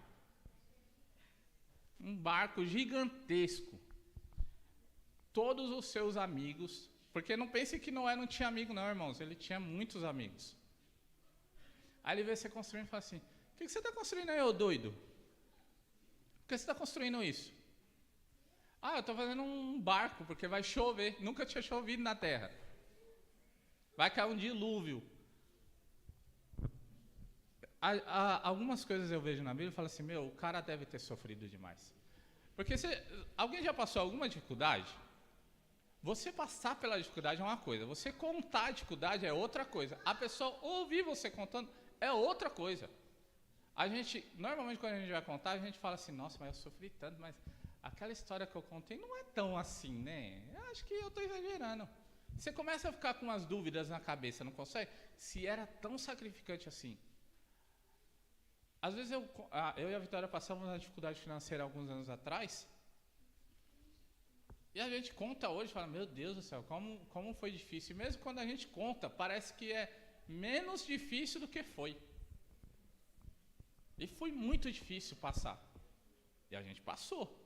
Um barco gigantesco. Todos os seus amigos, porque não pense que Noé não tinha amigo não, irmãos, ele tinha muitos amigos. Aí ele vê você construindo e fala assim, o que você está construindo aí, ô doido? Por que você está construindo isso? Ah, eu estou fazendo um barco, porque vai chover. Nunca tinha chovido na terra. Vai cair um dilúvio. Algumas coisas eu vejo na Bíblia e falo assim, o cara deve ter sofrido demais. Porque alguém já passou alguma dificuldade? Você passar pela dificuldade é uma coisa, você contar a dificuldade é outra coisa. A pessoa ouvir você contando é outra coisa. A gente, normalmente quando a gente vai contar, a gente fala assim, nossa, mas eu sofri tanto, mas aquela história que eu contei não é tão assim, né? Eu acho que eu estou exagerando. Você começa a ficar com umas dúvidas na cabeça, não consegue? Se era tão sacrificante assim. Às vezes eu e a Vitória passamos uma dificuldade financeira alguns anos atrás, e a gente conta hoje e fala, meu Deus do céu, como foi difícil. E mesmo quando a gente conta, parece que é menos difícil do que foi. E foi muito difícil passar. E a gente passou.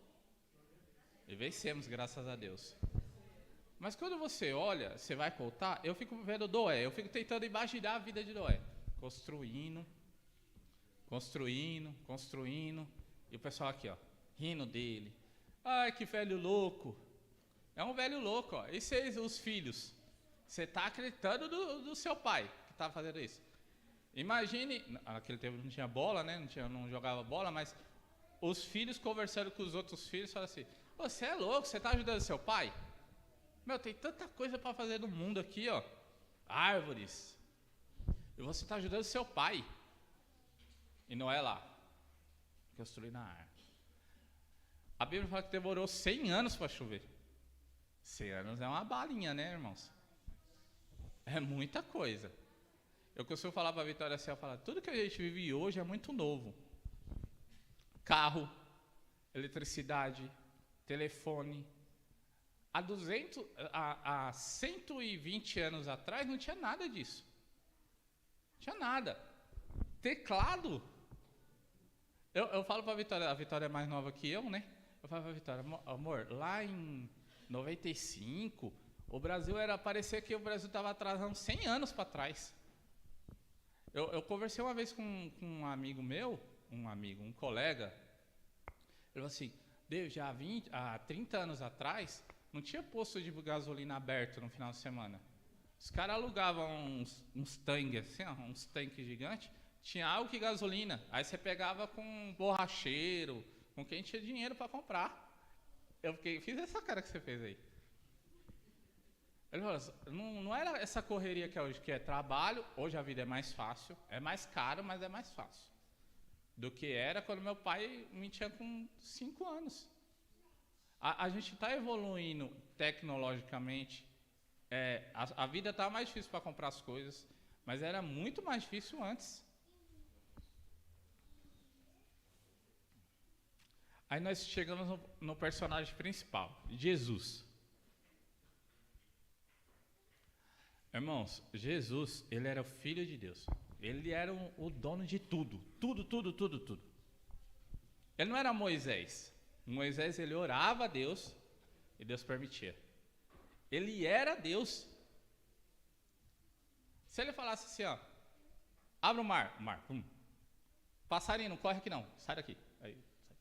E vencemos, graças a Deus. Mas quando você olha, você vai contar, eu fico vendo Noé, eu fico tentando imaginar a vida de Noé. Construindo. E o pessoal aqui, ó, rindo dele. Ai, que velho louco. É um velho louco, ó. E vocês, os filhos? Você está acreditando do seu pai que está fazendo isso. Imagine, naquele tempo não tinha bola, né? Não jogava bola, mas os filhos conversando com os outros filhos, falam assim, você é louco, você está ajudando seu pai? Tem tanta coisa para fazer no mundo aqui, ó. Árvores. E você está ajudando seu pai. E não é lá. Construir na árvore. A Bíblia fala que demorou 100 anos para chover. 100 anos é uma balinha, né, irmãos? É muita coisa. Eu costumo falar para a Vitória assim, tudo que a gente vive hoje é muito novo. Carro, eletricidade, telefone. Há 120 anos atrás não tinha nada disso. Não tinha nada. Teclado. Eu falo para a Vitória é mais nova que eu, né? Eu falo para a Vitória, amor, lá em 95, o Brasil parecia que o Brasil estava atrasando 100 anos para trás. Eu conversei uma vez com um amigo meu, um colega, ele falou assim, Deus, há 30 anos atrás, não tinha posto de gasolina aberto no final de semana. Os caras alugavam uns tanques, assim, uns tanques gigantes, tinha álcool e gasolina. Aí você pegava com um borracheiro, com quem tinha dinheiro para comprar. Fiz essa cara que você fez aí. Ele falou, não era essa correria que é hoje, que é trabalho. Hoje a vida é mais fácil, é mais caro, mas é mais fácil do que era quando meu pai me tinha com 5 anos. A gente está evoluindo tecnologicamente. A vida está mais difícil para comprar as coisas, mas era muito mais difícil antes. Aí nós chegamos no personagem principal, Jesus. Irmãos, Jesus, ele era o Filho de Deus. Ele era o dono de tudo. Tudo. Ele não era Moisés. Moisés, ele orava a Deus e Deus permitia. Ele era Deus. Se ele falasse assim, ó, abre o mar, passarinho, não corre aqui não, sai daqui. Aí, sai.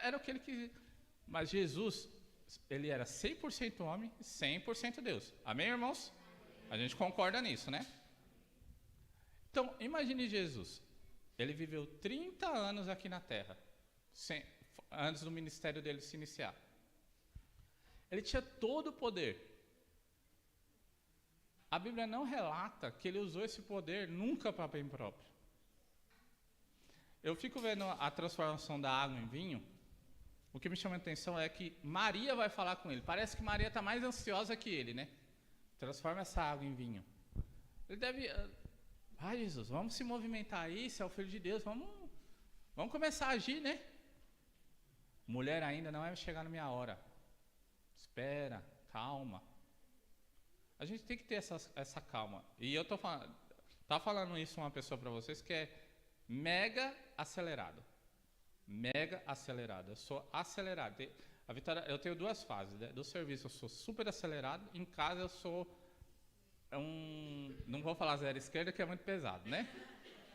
Era o que ele quis. Mas Jesus, ele era 100% homem e 100% Deus. Amém, irmãos? A gente concorda nisso, né? Então, imagine Jesus. Ele viveu 30 anos aqui na Terra, antes do ministério dele se iniciar. Ele tinha todo o poder. A Bíblia não relata que ele usou esse poder nunca para bem próprio. Eu fico vendo a transformação da água em vinho. O que me chama a atenção é que Maria vai falar com ele. Parece que Maria está mais ansiosa que ele, né? Transforma essa água em vinho. Ele deve... Ai, Jesus, vamos se movimentar aí, você é o Filho de Deus, vamos começar a agir, né? Mulher, ainda não vai chegar na minha hora. Espera, calma. A gente tem que ter essa calma. E eu tá falando isso uma pessoa para vocês que é mega acelerado. Mega acelerado. Eu sou acelerado. A Vitória, eu tenho duas fases, né? Do serviço eu sou super acelerado, em casa eu sou não vou falar zero esquerda que é muito pesado, né?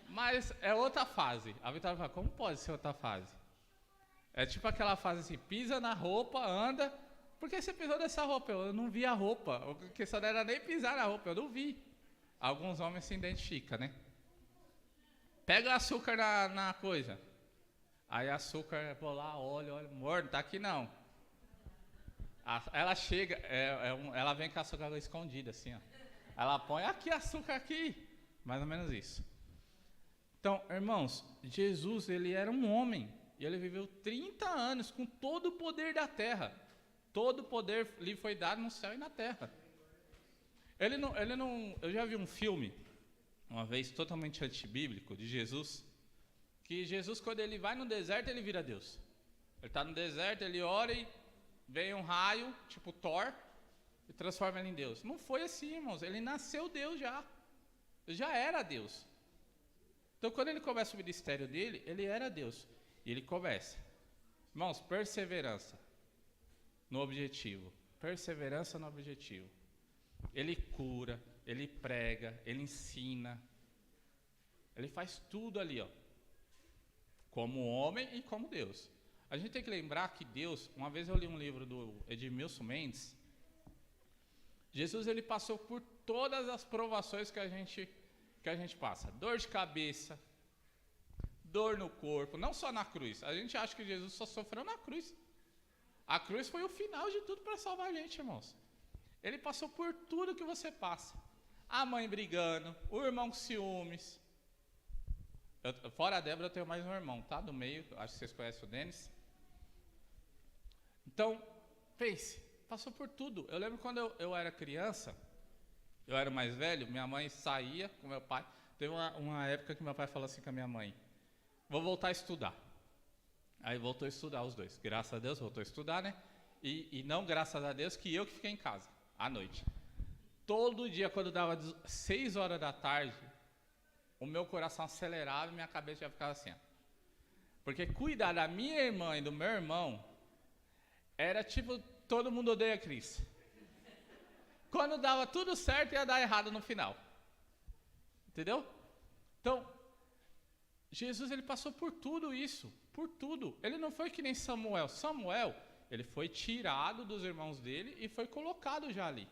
Mas é outra fase. A Vitória fala, como pode ser outra fase? É tipo aquela fase assim, pisa na roupa, anda. Por que você pisou nessa roupa? Eu não vi a roupa. A questão não era nem pisar na roupa, eu não vi. Alguns homens se identificam, né? Pega o açúcar na coisa. Aí açúcar, vou lá, olha, amor, não tá aqui não. Ela chega, ela vem com açúcar escondida assim, ó. Ela põe aqui açúcar aqui. Mais ou menos isso. Então, irmãos, Jesus, ele era um homem. E ele viveu 30 anos com todo o poder da terra. Todo o poder lhe foi dado no céu e na terra. Eu já vi um filme, uma vez totalmente antibíblico, de Jesus, que Jesus, quando ele vai no deserto, ele vira Deus. Ele está no deserto, ele ora e vem um raio, tipo Thor, e transforma ele em Deus. Não foi assim, irmãos. Ele nasceu Deus já. Ele já era Deus. Então, quando ele começa o ministério dele, ele era Deus. E ele começa. Irmãos, perseverança no objetivo. Perseverança no objetivo. Ele cura, ele prega, ele ensina. Ele faz tudo ali, ó. Como homem e como Deus. A gente tem que lembrar que Deus, uma vez eu li um livro do Edmilson Mendes, Jesus, ele passou por todas as provações que a gente passa. Dor de cabeça, dor no corpo, não só na cruz. A gente acha que Jesus só sofreu na cruz. A cruz foi o final de tudo para salvar a gente, irmãos. Ele passou por tudo que você passa. A mãe brigando, o irmão com ciúmes. Fora a Débora, eu tenho mais um irmão, tá? Do meio, acho que vocês conhecem o Denis. Então, pense, passou por tudo. Eu lembro quando eu era criança, eu era mais velho, minha mãe saía com meu pai. Teve uma época que meu pai falou assim com a minha mãe, vou voltar a estudar. Aí voltou a estudar os dois. Graças a Deus voltou a estudar, né? E não graças a Deus que eu que fiquei em casa, à noite. Todo dia, quando dava 6 horas da tarde, o meu coração acelerava e minha cabeça já ficava assim, ó. Porque cuidar da minha irmã e do meu irmão era tipo, todo mundo odeia Cris. Quando dava tudo certo, ia dar errado no final. Entendeu? Então, Jesus, ele passou por tudo isso, por tudo. Ele não foi que nem Samuel. Samuel, ele foi tirado dos irmãos dele e foi colocado já ali.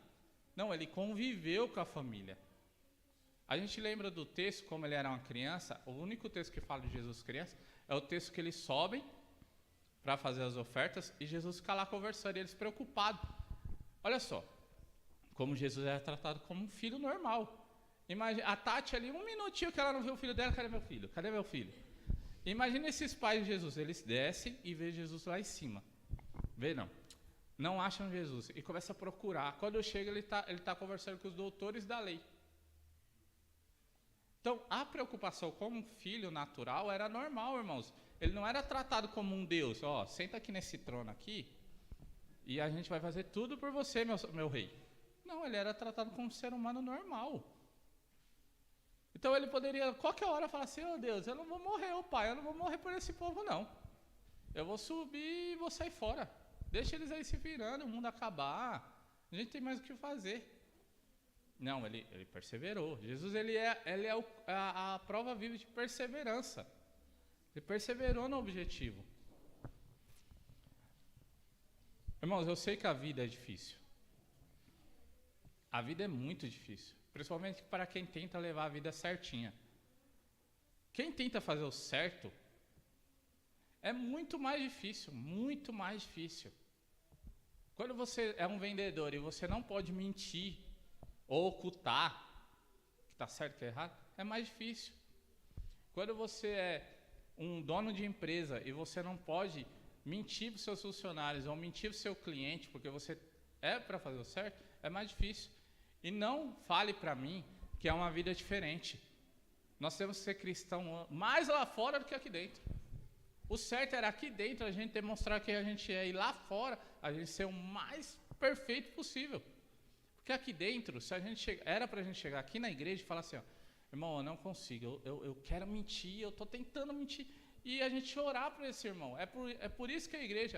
Não, ele conviveu com a família. A gente lembra do texto, como ele era uma criança, o único texto que fala de Jesus criança é o texto que eles sobem para fazer as ofertas e Jesus fica lá conversando e eles preocupados. Olha só, como Jesus era tratado como um filho normal. Imagina, a Tati ali, um minutinho que ela não viu o filho dela, cadê meu filho? Cadê meu filho? Imagina esses pais de Jesus, eles descem e vê Jesus lá em cima. Vê não acham Jesus e começa a procurar. Quando chega, ele tá conversando com os doutores da lei. Então, a preocupação como um filho natural era normal, irmãos. Ele não era tratado como um Deus. Ó, senta aqui nesse trono aqui e a gente vai fazer tudo por você, meu rei. Não, ele era tratado como um ser humano normal. Então, ele poderia, qualquer hora, falar assim, oh Deus, eu não vou morrer, ô pai, eu não vou morrer por esse povo, não. Eu vou subir e vou sair fora. Deixa eles aí se virando, o mundo acabar. A gente tem mais o que fazer. Não, ele perseverou. Jesus, ele é a prova viva de perseverança. Ele perseverou no objetivo. Irmãos, eu sei que a vida é difícil. A vida é muito difícil. Principalmente para quem tenta levar a vida certinha. Quem tenta fazer o certo é muito mais difícil, muito mais difícil. Quando você é um vendedor e você não pode mentir ou ocultar que está certo e que é errado, é mais difícil. Quando você é um dono de empresa e você não pode mentir para os seus funcionários ou mentir para o seu cliente porque você é para fazer o certo, é mais difícil. E não fale para mim que é uma vida diferente. Nós temos que ser cristão mais lá fora do que aqui dentro. O certo era aqui dentro a gente demonstrar que a gente é, e lá fora a gente ser o mais perfeito possível. Porque aqui dentro, se a gente era para a gente chegar aqui na igreja e falar assim, ó, irmão, eu não consigo, eu quero mentir, eu estou tentando mentir. E a gente orar por esse irmão. É por isso que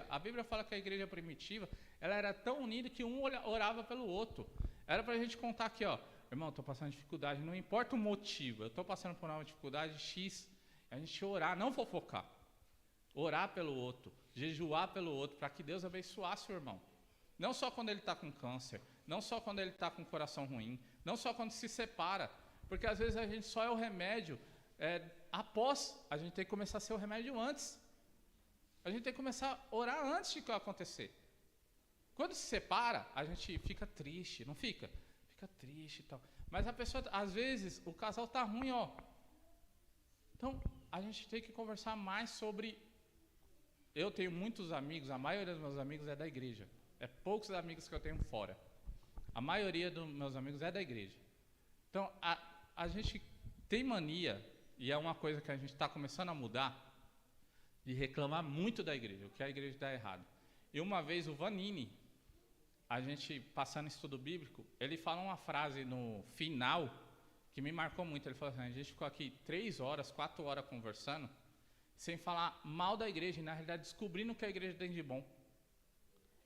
a Bíblia fala que a igreja primitiva, ela era tão unida que um orava pelo outro. Era para a gente contar aqui, ó, irmão, estou passando dificuldade, não importa o motivo, eu estou passando por uma dificuldade X, a gente orar, não fofocar. Orar pelo outro, jejuar pelo outro, para que Deus abençoasse o irmão. Não só quando ele está com câncer, não só quando ele está com o coração ruim, não só quando se separa, porque às vezes a gente só é o remédio após, a gente tem que começar a ser o remédio antes. A gente tem que começar a orar antes de acontecer. Quando se separa, a gente fica triste, não fica? Fica triste e tal. Mas a pessoa, às vezes, o casal está ruim, ó. Então, a gente tem que conversar mais sobre... Eu tenho muitos amigos, a maioria dos meus amigos é da igreja. É poucos amigos que eu tenho fora. A maioria dos meus amigos é da igreja. Então, a gente tem mania, e é uma coisa que a gente está começando a mudar, de reclamar muito da igreja, o que a igreja dá errado. E uma vez o Vanini, a gente passando estudo bíblico, ele fala uma frase no final que me marcou muito. Ele falou assim, a gente ficou aqui 3 horas, 4 horas conversando, sem falar mal da igreja, e na realidade descobrindo o que a igreja tem de bom.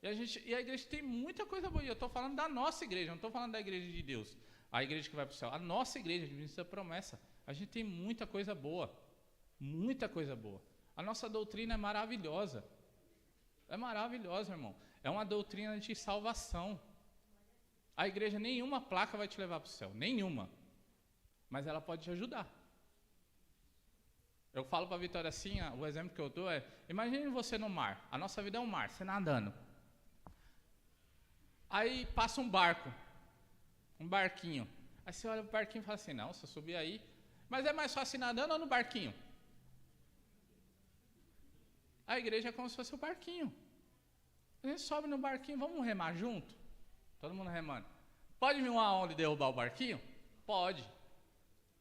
E a igreja tem muita coisa boa. E eu estou falando da nossa igreja, não estou falando da igreja de Deus, a igreja que vai para o céu. A nossa igreja, a Ministra da Promessa, a gente tem muita coisa boa. Muita coisa boa. A nossa doutrina é maravilhosa. É maravilhosa, irmão. É uma doutrina de salvação. A igreja, nenhuma placa vai te levar para o céu. Nenhuma. Mas ela pode te ajudar. Eu falo para a Vitória assim, o exemplo que eu dou é, imagine você no mar. A nossa vida é um mar, você nadando. Aí passa um barco, um barquinho. Aí você olha o barquinho e fala assim, não, se eu subir aí... Mas é mais fácil nadando ou no barquinho? A igreja é como se fosse o barquinho. A gente sobe no barquinho, vamos remar junto? Todo mundo remando. Pode vir uma onda e derrubar o barquinho? Pode.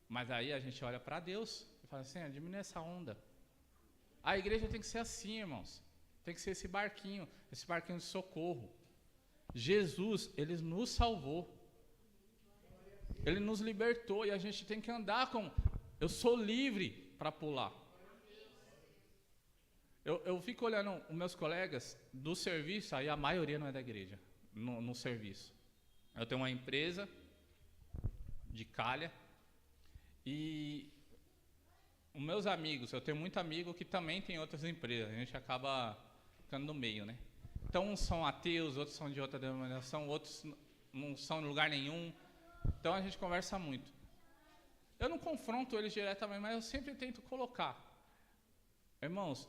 Mas aí a gente olha para Deus e fala assim, diminui essa onda. A igreja tem que ser assim, irmãos. Tem que ser esse barquinho de socorro. Jesus, Ele nos salvou. Ele nos libertou e a gente tem que andar com... Eu sou livre para pular. Eu fico olhando os meus colegas do serviço, aí a maioria não é da igreja, no serviço. Eu tenho uma empresa de calha e os meus amigos, eu tenho muito amigo que também tem outras empresas, a gente acaba ficando no meio, né? Então uns são ateus, outros são de outra denominação, outros não são de lugar nenhum. Então a gente conversa muito. Eu não confronto eles diretamente, mas eu sempre tento colocar. Irmãos,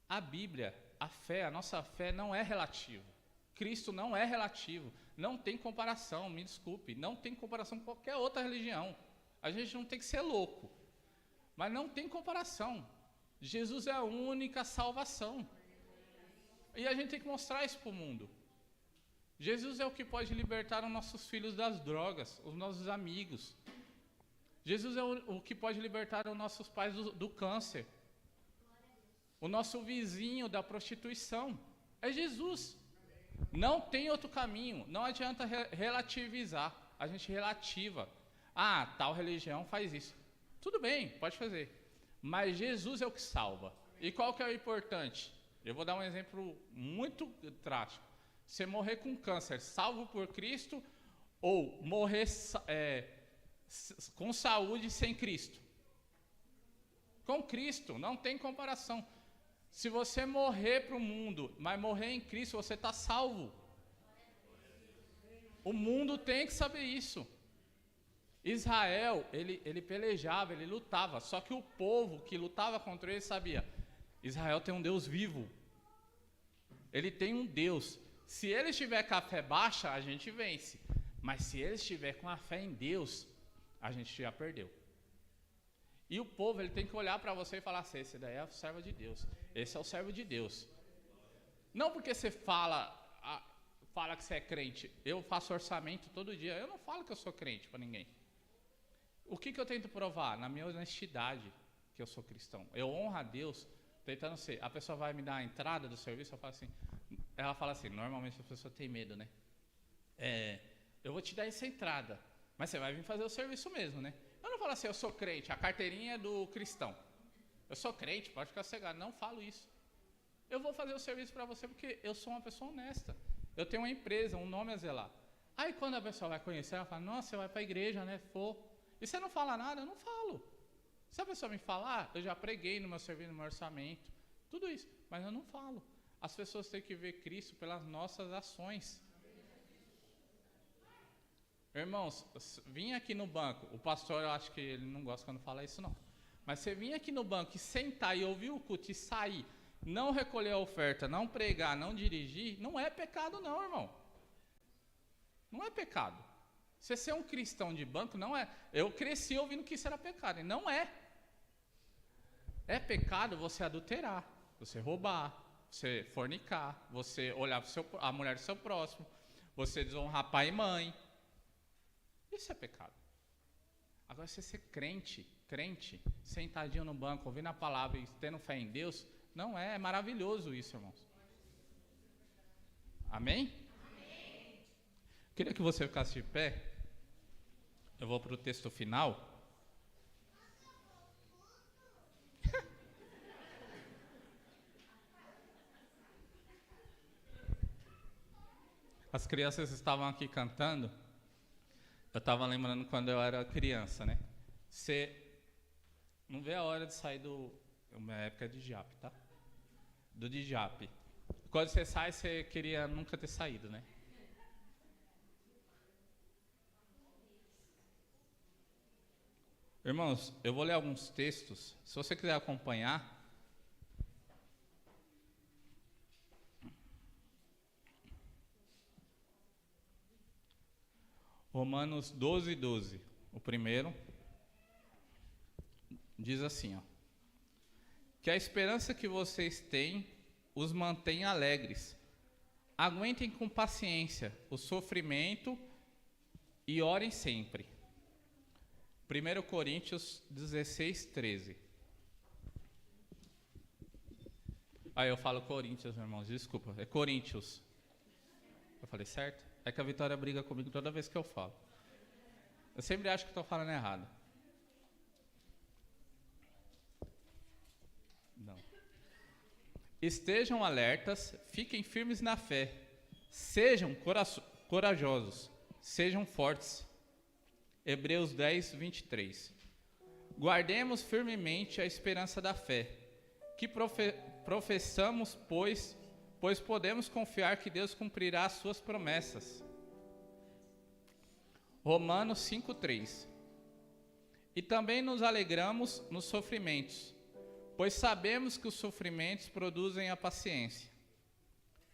a Bíblia, a fé, a nossa fé não é relativa. Cristo não é relativo. Não tem comparação, me desculpe. Não tem comparação com qualquer outra religião. A gente não tem que ser louco. Mas não tem comparação. Jesus é a única salvação. E a gente tem que mostrar isso para o mundo. Jesus é o que pode libertar os nossos filhos das drogas, os nossos amigos. Jesus é o que pode libertar os nossos pais do câncer. O nosso vizinho da prostituição. É Jesus. Não tem outro caminho. Não adianta relativizar. A gente relativa. Ah, tal religião faz isso. Tudo bem, pode fazer. Mas Jesus é o que salva. E qual que é o importante? Eu vou dar um exemplo muito trágico. Você morrer com câncer, salvo por Cristo, ou morrer com saúde sem Cristo? Com Cristo, não tem comparação. Se você morrer para o mundo, mas morrer em Cristo, você está salvo. O mundo tem que saber isso. Israel, ele pelejava, ele lutava, só que o povo que lutava contra ele sabia, Israel tem um Deus vivo. Ele tem um Deus. Se ele estiver com a fé baixa, a gente vence. Mas se ele estiver com a fé em Deus, a gente já perdeu. E o povo, ele tem que olhar para você e falar assim, esse daí é o servo de Deus. Esse é o servo de Deus. Não porque você fala que você é crente. Eu faço orçamento todo dia. Eu não falo que eu sou crente para ninguém. O que eu tento provar? Na minha honestidade, que eu sou cristão. Eu honro a Deus tentando ser. A pessoa vai me dar a entrada do serviço, ela fala assim, normalmente a pessoa tem medo, né? Eu vou te dar essa entrada, mas você vai vir fazer o serviço mesmo, né? Eu não falo assim, eu sou crente, a carteirinha é do cristão. Eu sou crente, pode ficar cegado. Não falo isso. Eu vou fazer o serviço para você porque eu sou uma pessoa honesta. Eu tenho uma empresa, um nome a zelar. Aí quando a pessoa vai conhecer, ela fala, nossa, você vai para a igreja, né? E você não fala nada? Eu não falo. Se a pessoa me falar, eu já preguei no meu serviço, no meu orçamento, tudo isso, mas eu não falo. As pessoas têm que ver Cristo pelas nossas ações. Irmãos, vim aqui no banco, o pastor, eu acho que ele não gosta quando fala isso não, mas você vir aqui no banco e sentar e ouvir o culto e sair, não recolher a oferta, não pregar, não dirigir, não é pecado não, irmão. Não é pecado. Você ser um cristão de banco não é. Eu cresci ouvindo que isso era pecado, e não é. É pecado você adulterar, você roubar, você fornicar, você olhar a mulher do seu próximo, você desonrar pai e mãe. Isso é pecado. Agora, você ser crente, sentadinho no banco, ouvindo a palavra e tendo fé em Deus, não é maravilhoso isso, irmãos. Amém? Amém. Queria que você ficasse de pé. Eu vou para o texto final. As crianças estavam aqui cantando. Eu estava lembrando quando eu era criança, né? Você não vê a hora de sair minha época é de Djap, tá? Do Djap. Quando você sai, você queria nunca ter saído, né? Irmãos, eu vou ler alguns textos. Se você quiser acompanhar. Romanos 12:12. O primeiro diz assim, ó: que a esperança que vocês têm os mantém alegres. Aguentem com paciência o sofrimento e orem sempre. 1 Coríntios 16:13. Eu falo Coríntios, irmãos, desculpa, é Coríntios. Eu falei certo? É que a Vitória briga comigo toda vez que eu falo. Eu sempre acho que estou falando errado. Não. Estejam alertas, fiquem firmes na fé. Sejam corajosos, sejam fortes. Hebreus 10:23. Guardemos firmemente a esperança da fé, que professamos, pois podemos confiar que Deus cumprirá as suas promessas. Romanos 5:3. E também nos alegramos nos sofrimentos, pois sabemos que os sofrimentos produzem a paciência.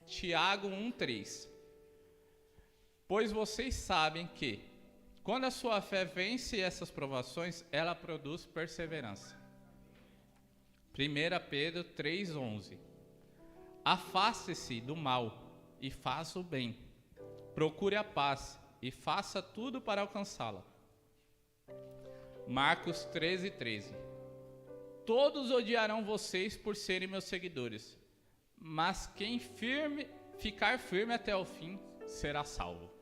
Tiago 1:3. Pois vocês sabem que, quando a sua fé vence essas provações, ela produz perseverança. 1 Pedro 3:11. Afaste-se do mal e faça o bem. Procure a paz e faça tudo para alcançá-la. Marcos 13:13. Todos odiarão vocês por serem meus seguidores, mas quem ficar firme até o fim será salvo.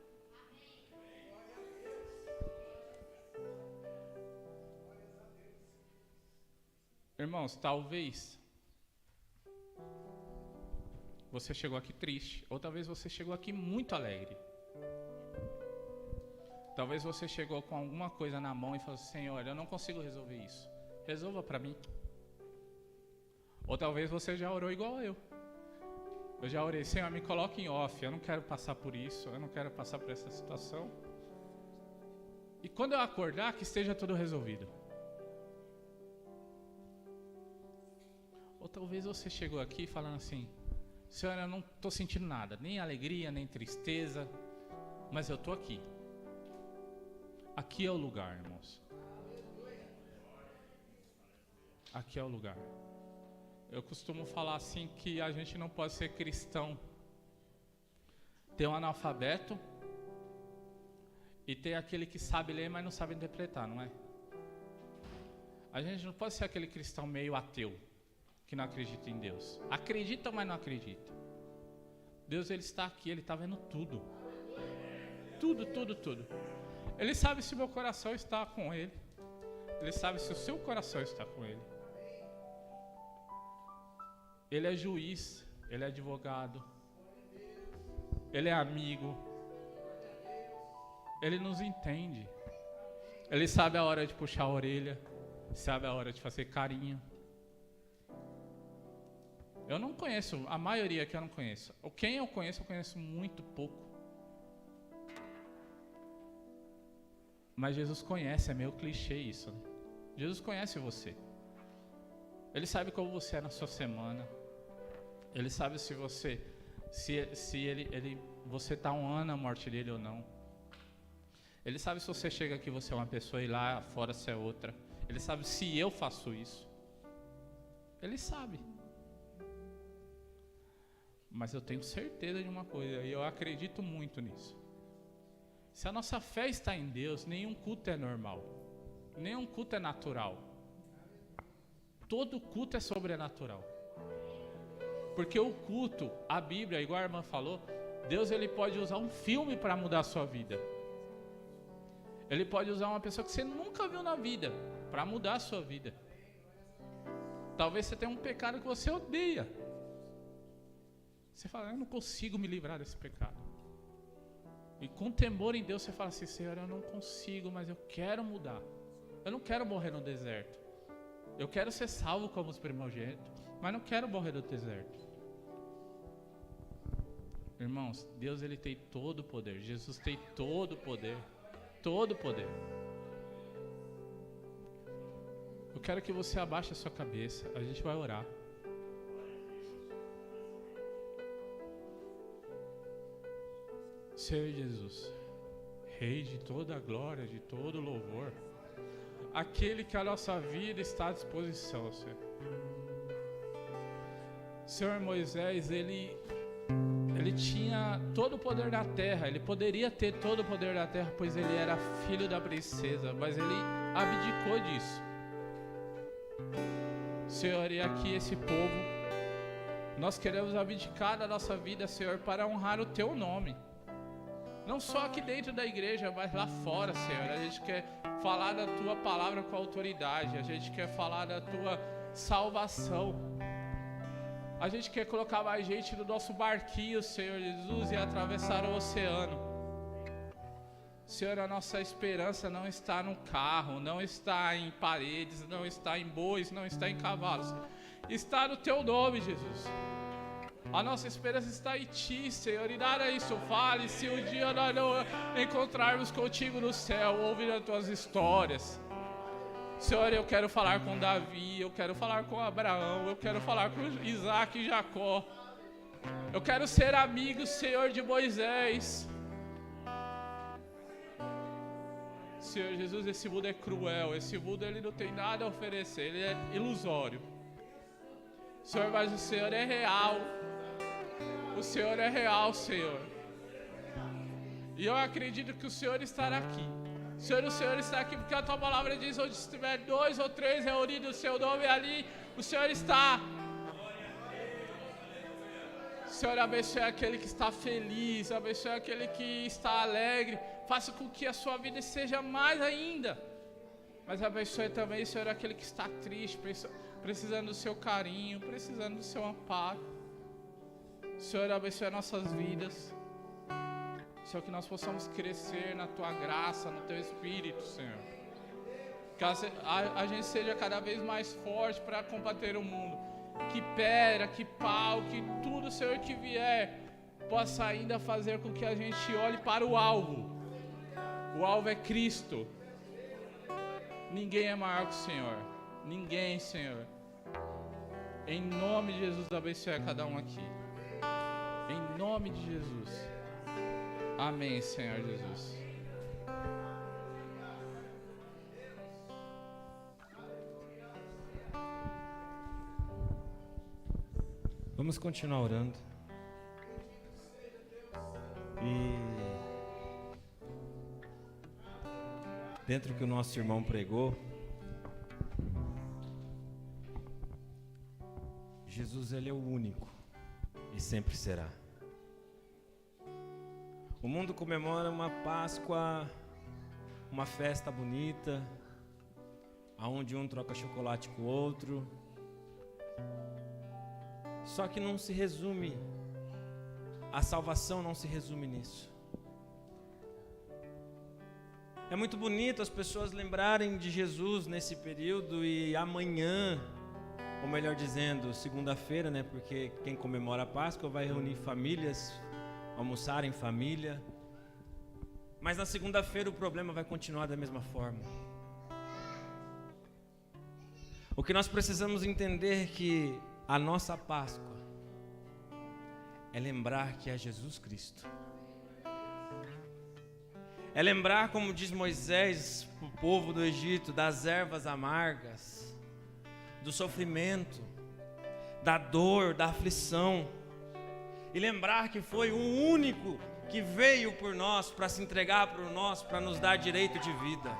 Irmãos, talvez você chegou aqui triste, ou talvez você chegou aqui muito alegre. Talvez você chegou com alguma coisa na mão e falou assim: Senhor, eu não consigo resolver isso, resolva para mim. Ou talvez você já orou igual eu. Eu já orei: Senhor, me coloque em off, eu não quero passar por isso, eu não quero passar por essa situação. E quando eu acordar, que esteja tudo resolvido. Ou talvez você chegou aqui falando assim: Senhor, eu não estou sentindo nada, nem alegria, nem tristeza, mas eu estou aqui. Aqui é o lugar, irmãos. Aqui é o lugar. Eu costumo falar assim que a gente não pode ser cristão. Tem um analfabeto e tem aquele que sabe ler, mas não sabe interpretar, não é? A gente não pode ser aquele cristão meio ateu, que não acredita em Deus. Acredita, mas não acredita. Deus, Ele está aqui, Ele está vendo tudo. Tudo, tudo, tudo. Ele sabe se meu coração está com Ele. Ele sabe se o seu coração está com Ele. Ele é juiz, Ele é advogado, Ele é amigo. Ele nos entende. Ele sabe a hora de puxar a orelha, sabe a hora de fazer carinho. Eu não conheço, a maioria que eu não conheço. Quem eu conheço muito pouco. Mas Jesus conhece, é meio clichê isso, né? Jesus conhece você. Ele sabe como você é na sua semana. Ele sabe se você você está honrando a morte dele ou não. Ele sabe se você chega aqui você é uma pessoa e lá fora você é outra. Ele sabe se eu faço isso. Ele sabe. Mas eu tenho certeza de uma coisa, e eu acredito muito nisso. Se a nossa fé está em Deus, nenhum culto é normal. Nenhum culto é natural. Todo culto é sobrenatural. Porque o culto, a Bíblia, igual a irmã falou, Deus ele pode usar um filme para mudar a sua vida. Ele pode usar uma pessoa que você nunca viu na vida para mudar a sua vida. Talvez você tenha um pecado que você odeia. Você fala, eu não consigo me livrar desse pecado. E com temor em Deus você fala assim, Senhor, eu não consigo, mas eu quero mudar. Eu não quero morrer no deserto. Eu quero ser salvo como os primogênitos, mas não quero morrer no deserto. Irmãos, Deus ele tem todo o poder. Jesus tem todo o poder. Todo o poder. Eu quero que você abaixe a sua cabeça. A gente vai orar. Senhor Jesus, Rei de toda a glória, de todo o louvor, aquele que a nossa vida está à disposição, Senhor. Senhor, Moisés, ele tinha todo o poder da terra, ele poderia ter todo o poder da terra, pois ele era filho da princesa, mas ele abdicou disso. Senhor, e aqui esse povo, nós queremos abdicar da nossa vida, Senhor, para honrar o Teu nome. Não só aqui dentro da igreja, mas lá fora, Senhor. A gente quer falar da Tua palavra com autoridade. A gente quer falar da Tua salvação. A gente quer colocar mais gente no nosso barquinho, Senhor Jesus, e atravessar o oceano. Senhor, a nossa esperança não está no carro, não está em paredes, não está em bois, não está em cavalos. Está no Teu nome, Jesus. A nossa esperança está em Ti, Senhor, e nada isso vale se um dia nós não encontrarmos contigo no céu, ouvindo as Tuas histórias. Senhor, eu quero falar com Davi, eu quero falar com Abraão, eu quero falar com Isaac e Jacó. Eu quero ser amigo, Senhor, de Moisés. Senhor Jesus, esse mundo é cruel, esse mundo ele não tem nada a oferecer, ele é ilusório. Senhor, mas o Senhor é real. O Senhor é real, Senhor. E eu acredito que o Senhor estará aqui. Senhor, o Senhor está aqui porque a Tua palavra diz, onde estiver 2 ou 3 reunidos o Seu nome, ali o Senhor está. Senhor, abençoe aquele que está feliz, abençoe aquele que está alegre. Faça com que a sua vida seja mais ainda. Mas abençoe também, Senhor, aquele que está triste, precisando do Seu carinho, precisando do Seu amparo. Senhor, abençoe nossas vidas. Senhor, que nós possamos crescer na Tua graça, no Teu Espírito, Senhor. Que a gente seja cada vez mais forte para combater o mundo. Que pedra, que pau, que tudo, Senhor, que vier, possa ainda fazer com que a gente olhe para o alvo. O alvo é Cristo. Ninguém é maior que o Senhor. Ninguém, Senhor. Em nome de Jesus, abençoe a cada um aqui. Em nome de Jesus. Amém, Senhor Jesus. Vamos continuar orando. E dentro do que o nosso irmão pregou, Jesus, ele é o único e sempre será. O mundo comemora uma Páscoa, uma festa bonita, aonde um troca chocolate com o outro. Só que não se resume, a salvação não se resume nisso. É muito bonito as pessoas lembrarem de Jesus nesse período e amanhã, ou melhor dizendo, segunda-feira, né? Porque quem comemora a Páscoa vai reunir famílias, almoçar em família. Mas na segunda-feira o problema vai continuar da mesma forma. O que nós precisamos entender é que a nossa Páscoa é lembrar que é Jesus Cristo. É lembrar, como diz Moisés para o povo do Egito, das ervas amargas, do sofrimento, da dor, da aflição. E lembrar que foi o único que veio por nós, para se entregar por nós, para nos dar direito de vida.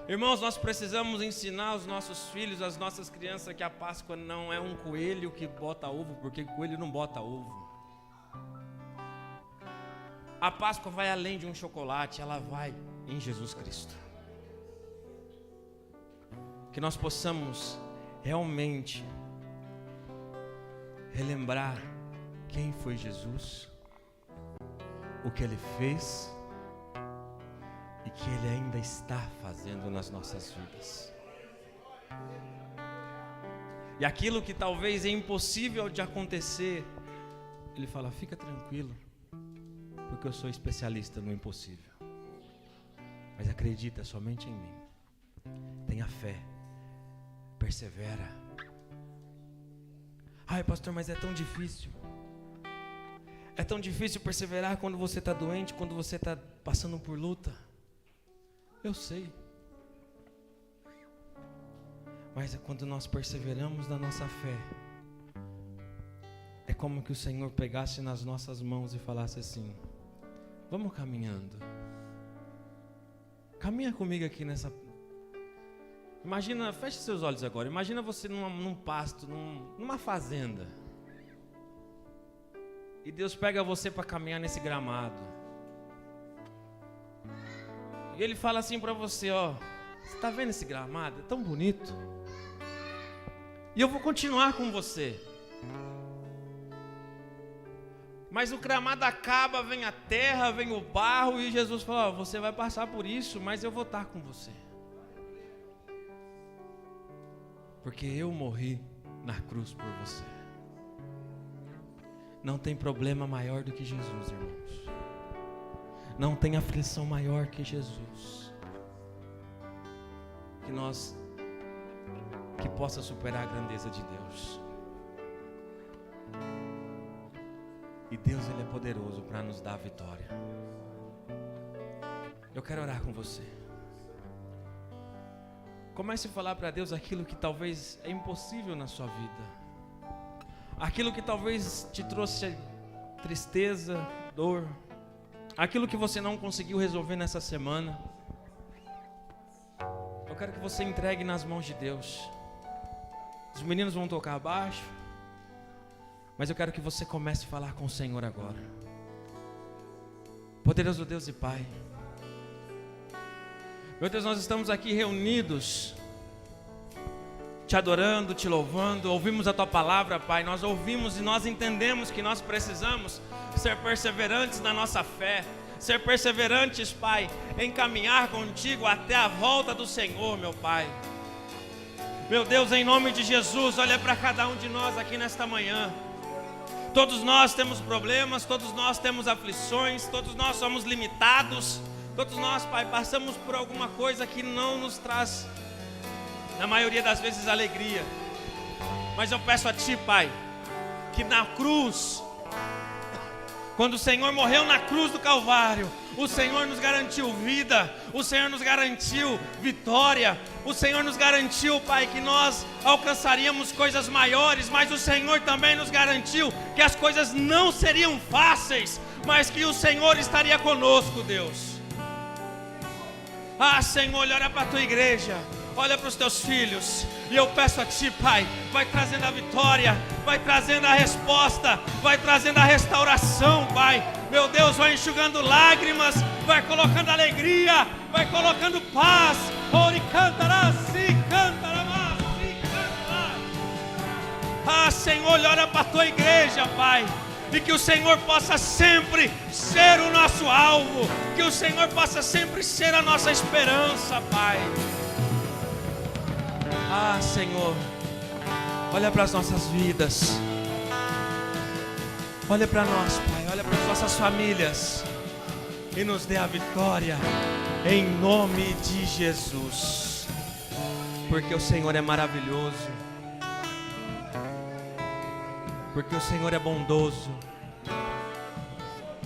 Irmãos, nós precisamos ensinar aos nossos filhos, às nossas crianças, que a Páscoa não é um coelho que bota ovo, porque coelho não bota ovo. A Páscoa vai além de um chocolate, ela vai em Jesus Cristo. Que nós possamos realmente relembrar quem foi Jesus, o que Ele fez e que Ele ainda está fazendo nas nossas vidas. E aquilo que talvez é impossível de acontecer, Ele fala: fica tranquilo, porque eu sou especialista no impossível. Mas acredita somente em mim. Tenha fé. Persevera. Ai, pastor, mas é tão difícil. É tão difícil perseverar quando você está doente, quando você está passando por luta. Eu sei. Mas é quando nós perseveramos na nossa fé. É como que o Senhor pegasse nas nossas mãos e falasse assim: vamos caminhando. Caminha comigo aqui nessa. Imagina, feche seus olhos agora. Imagina você num pasto, numa fazenda. E Deus pega você para caminhar nesse gramado. E Ele fala assim para você: ó, você está vendo esse gramado? É tão bonito. E eu vou continuar com você. Mas o gramado acaba, vem a terra, vem o barro, e Jesus fala: ó, você vai passar por isso, mas eu vou estar com você. Porque eu morri na cruz por você. Não tem problema maior do que Jesus, irmãos. Não tem aflição maior que Jesus. Que possa superar a grandeza de Deus. E Deus, Ele é poderoso para nos dar a vitória. Eu quero orar com você. Comece a falar para Deus aquilo que talvez é impossível na sua vida. Aquilo que talvez te trouxe tristeza, dor. Aquilo que você não conseguiu resolver nessa semana. Eu quero que você entregue nas mãos de Deus. Os meninos vão tocar baixo. Mas eu quero que você comece a falar com o Senhor agora. Poderoso Deus e Pai, meu Deus, nós estamos aqui reunidos, te adorando, te louvando. Ouvimos a Tua palavra, Pai. Nós ouvimos e nós entendemos que nós precisamos ser perseverantes na nossa fé. Ser perseverantes, Pai, em caminhar contigo até a volta do Senhor, meu Pai. Meu Deus, em nome de Jesus, olha para cada um de nós aqui nesta manhã. Todos nós temos problemas, todos nós temos aflições, todos nós somos limitados. Todos nós, Pai, passamos por alguma coisa que não nos traz, na maioria das vezes, alegria. Mas eu peço a Ti, Pai, que na cruz, quando o Senhor morreu na cruz do Calvário, o Senhor nos garantiu vida, o Senhor nos garantiu vitória, o Senhor nos garantiu, Pai, que nós alcançaríamos coisas maiores, mas o Senhor também nos garantiu que as coisas não seriam fáceis, mas que o Senhor estaria conosco, Deus. Ah, Senhor, olha para a Tua igreja, olha para os teus filhos, e eu peço a Ti, Pai, vai trazendo a vitória, vai trazendo a resposta, vai trazendo a restauração, Pai. Meu Deus, vai enxugando lágrimas, vai colocando alegria, vai colocando paz. Ori cantará, se cantará, se cantará. Ah, Senhor, olha para a Tua igreja, Pai. E que o Senhor possa sempre ser o nosso alvo, que o Senhor possa sempre ser a nossa esperança, Pai. Ah, Senhor, olha para as nossas vidas, olha para nós, Pai, olha para as nossas famílias e nos dê a vitória, em nome de Jesus, porque o Senhor é maravilhoso, porque o Senhor é bondoso,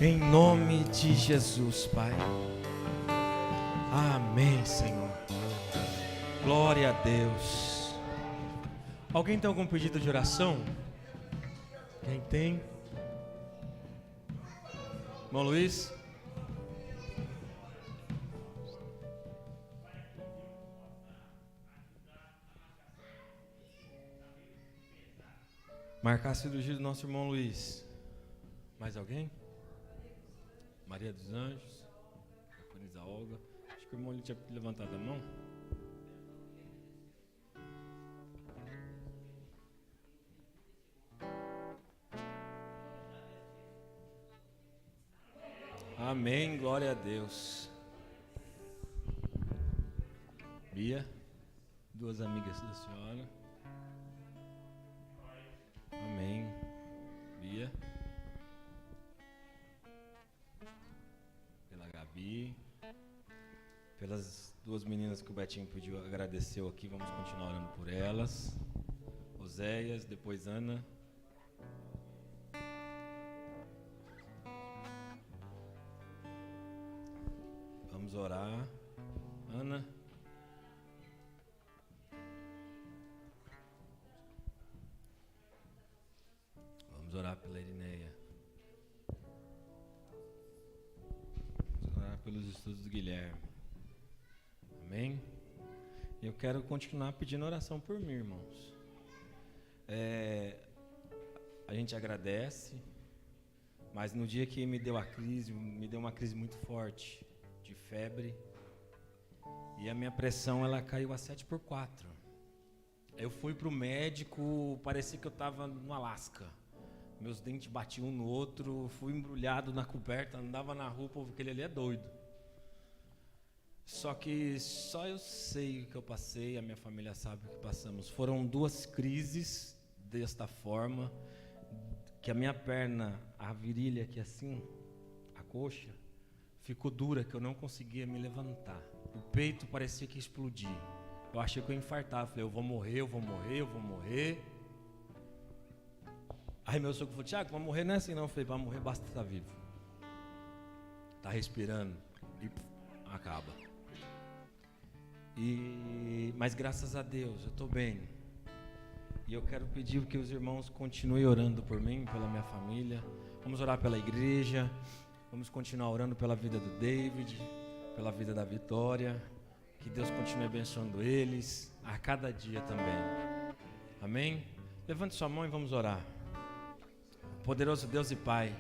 em nome de Jesus, Pai. Amém, Senhor. Glória a Deus. Alguém tem algum pedido de oração? Quem tem? Irmão Luiz? Marcar a cirurgia do nosso irmão Luiz. Mais alguém? Maria dos Anjos. A Olga. Acho que o irmão tinha levantado a mão. Amém, glória a Deus. Bia, duas amigas da senhora. Amém. Bia. Pela Gabi. Pelas duas meninas que o Betinho pediu, agradeceu aqui. Vamos continuar orando por elas. Oséias, depois Ana. Vamos orar. Ana. Vamos orar pela Irineia. Vamos orar pelos estudos do Guilherme. Amém? Eu quero continuar pedindo oração por mim, irmãos. A gente agradece, mas no dia que me deu uma crise muito forte de febre, e a minha pressão ela caiu a 7/4. Eu fui pro médico, parecia que eu estava no Alasca. Meus dentes batiam um no outro, fui embrulhado na coberta, andava na rua, o povo, aquele ali é doido. Só que só eu sei o que eu passei, a minha família sabe o que passamos. Foram 2 crises desta forma, que a minha perna, a virilha aqui assim, a coxa, ficou dura, que eu não conseguia me levantar. O peito parecia que ia explodir. Eu achei que eu ia infartar. Falei, eu vou morrer. Aí meu sogro falou, Tiago, vai morrer não é assim não. Eu falei, vai morrer, basta estar vivo. Tá respirando e acaba. Mas graças a Deus, eu estou bem. E eu quero pedir que os irmãos continuem orando por mim, pela minha família. Vamos orar pela igreja. Vamos continuar orando pela vida do David, pela vida da Vitória. Que Deus continue abençoando eles a cada dia também. Amém? Levante sua mão e vamos orar. Poderoso Deus e Pai,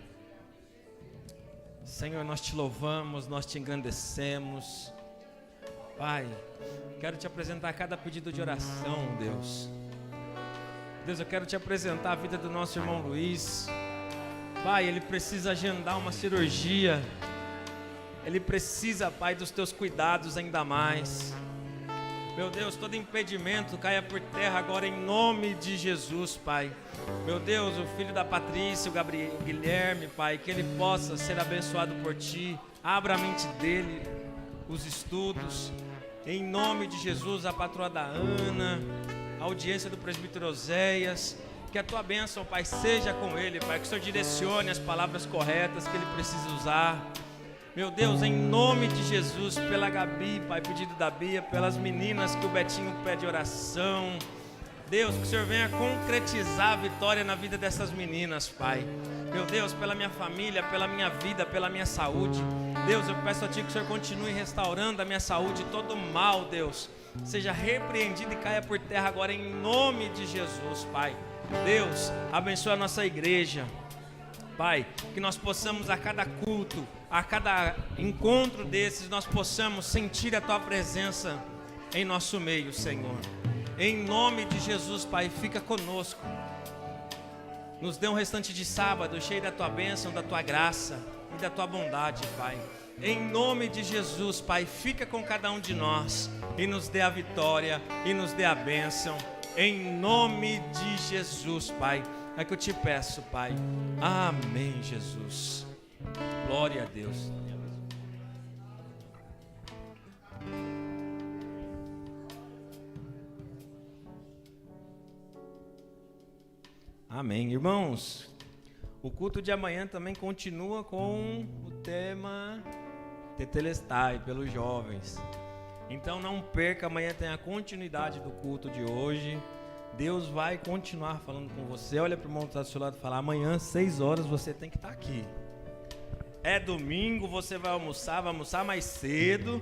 Senhor, nós te louvamos, nós te engrandecemos. Pai, quero te apresentar cada pedido de oração, Deus. Deus, eu quero te apresentar a vida do nosso irmão Luiz. Pai, ele precisa agendar uma cirurgia. Ele precisa, Pai, dos teus cuidados ainda mais. Meu Deus, todo impedimento caia por terra agora em nome de Jesus, Pai. Meu Deus, o filho da Patrícia, o Guilherme, Pai, que ele possa ser abençoado por Ti. Abra a mente dele, os estudos. Em nome de Jesus, a patroa da Ana, a audiência do presbítero Oséias. Que a Tua bênção, Pai, seja com ele, Pai. Que o Senhor direcione as palavras corretas que ele precisa usar. Meu Deus, em nome de Jesus, pela Gabi, Pai, pedido da Bia, pelas meninas que o Betinho pede oração. Deus, que o Senhor venha concretizar a vitória na vida dessas meninas, Pai. Meu Deus, pela minha família, pela minha vida, pela minha saúde. Deus, eu peço a Ti que o Senhor continue restaurando a minha saúde, todo mal, Deus. seja repreendido e caia por terra agora em nome de Jesus, Pai. Deus, abençoa a nossa igreja, Pai, que nós possamos a cada culto, a cada encontro desses, nós possamos sentir a Tua presença em nosso meio, Senhor. Em nome de Jesus, Pai, fica conosco. Nos dê um restante de sábado cheio da Tua bênção, da Tua graça e da Tua bondade, Pai. Em nome de Jesus, Pai, fica com cada um de nós e nos dê a vitória e nos dê a bênção. Em nome de Jesus, Pai, é que eu te peço, Pai. Amém, Jesus. Glória a Deus. Amém, irmãos. O culto de amanhã também continua com o tema Tetelestai, pelos jovens. Então não perca, amanhã tem a continuidade do culto de hoje. Deus vai continuar falando com você. Olha para o irmão que está do seu lado e fala: amanhã, 6 horas, você tem que estar aqui. É domingo, você vai almoçar mais cedo.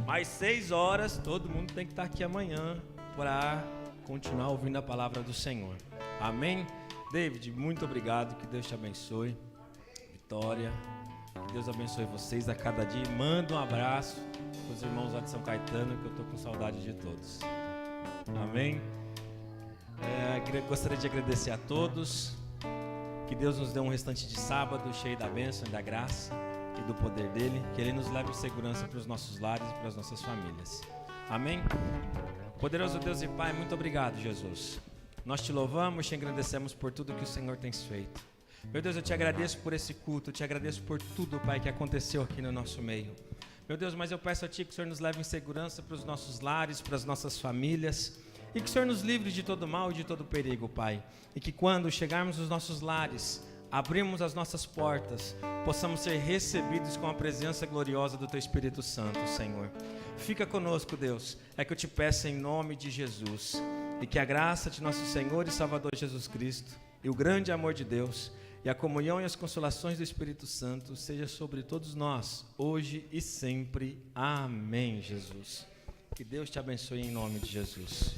Mas 6 horas, todo mundo tem que estar aqui amanhã para continuar ouvindo a palavra do Senhor. Amém? David, muito obrigado, que Deus te abençoe. Vitória, que Deus abençoe vocês a cada dia. Manda um abraço para os irmãos lá de São Caetano, que eu estou com saudade de todos. Amém? Gostaria de agradecer a todos. Que Deus nos dê um restante de sábado cheio da bênção e da graça e do poder dEle. Que Ele nos leve em segurança para os nossos lares e para as nossas famílias. Amém? Poderoso Deus e Pai, muito obrigado, Jesus. Nós te louvamos, te agradecemos por tudo que o Senhor tem feito. Meu Deus, eu te agradeço por esse culto, eu te agradeço por tudo, Pai, que aconteceu aqui no nosso meio. Meu Deus, mas eu peço a Ti que o Senhor nos leve em segurança para os nossos lares, para as nossas famílias, e que o Senhor nos livre de todo mal e de todo perigo, Pai. E que quando chegarmos nos nossos lares, abrimos as nossas portas, possamos ser recebidos com a presença gloriosa do Teu Espírito Santo, Senhor. Fica conosco, Deus, é que eu te peço em nome de Jesus. E que a graça de nosso Senhor e Salvador Jesus Cristo, e o grande amor de Deus, e a comunhão e as consolações do Espírito Santo seja sobre todos nós, hoje e sempre. Amém, Jesus. Que Deus te abençoe em nome de Jesus.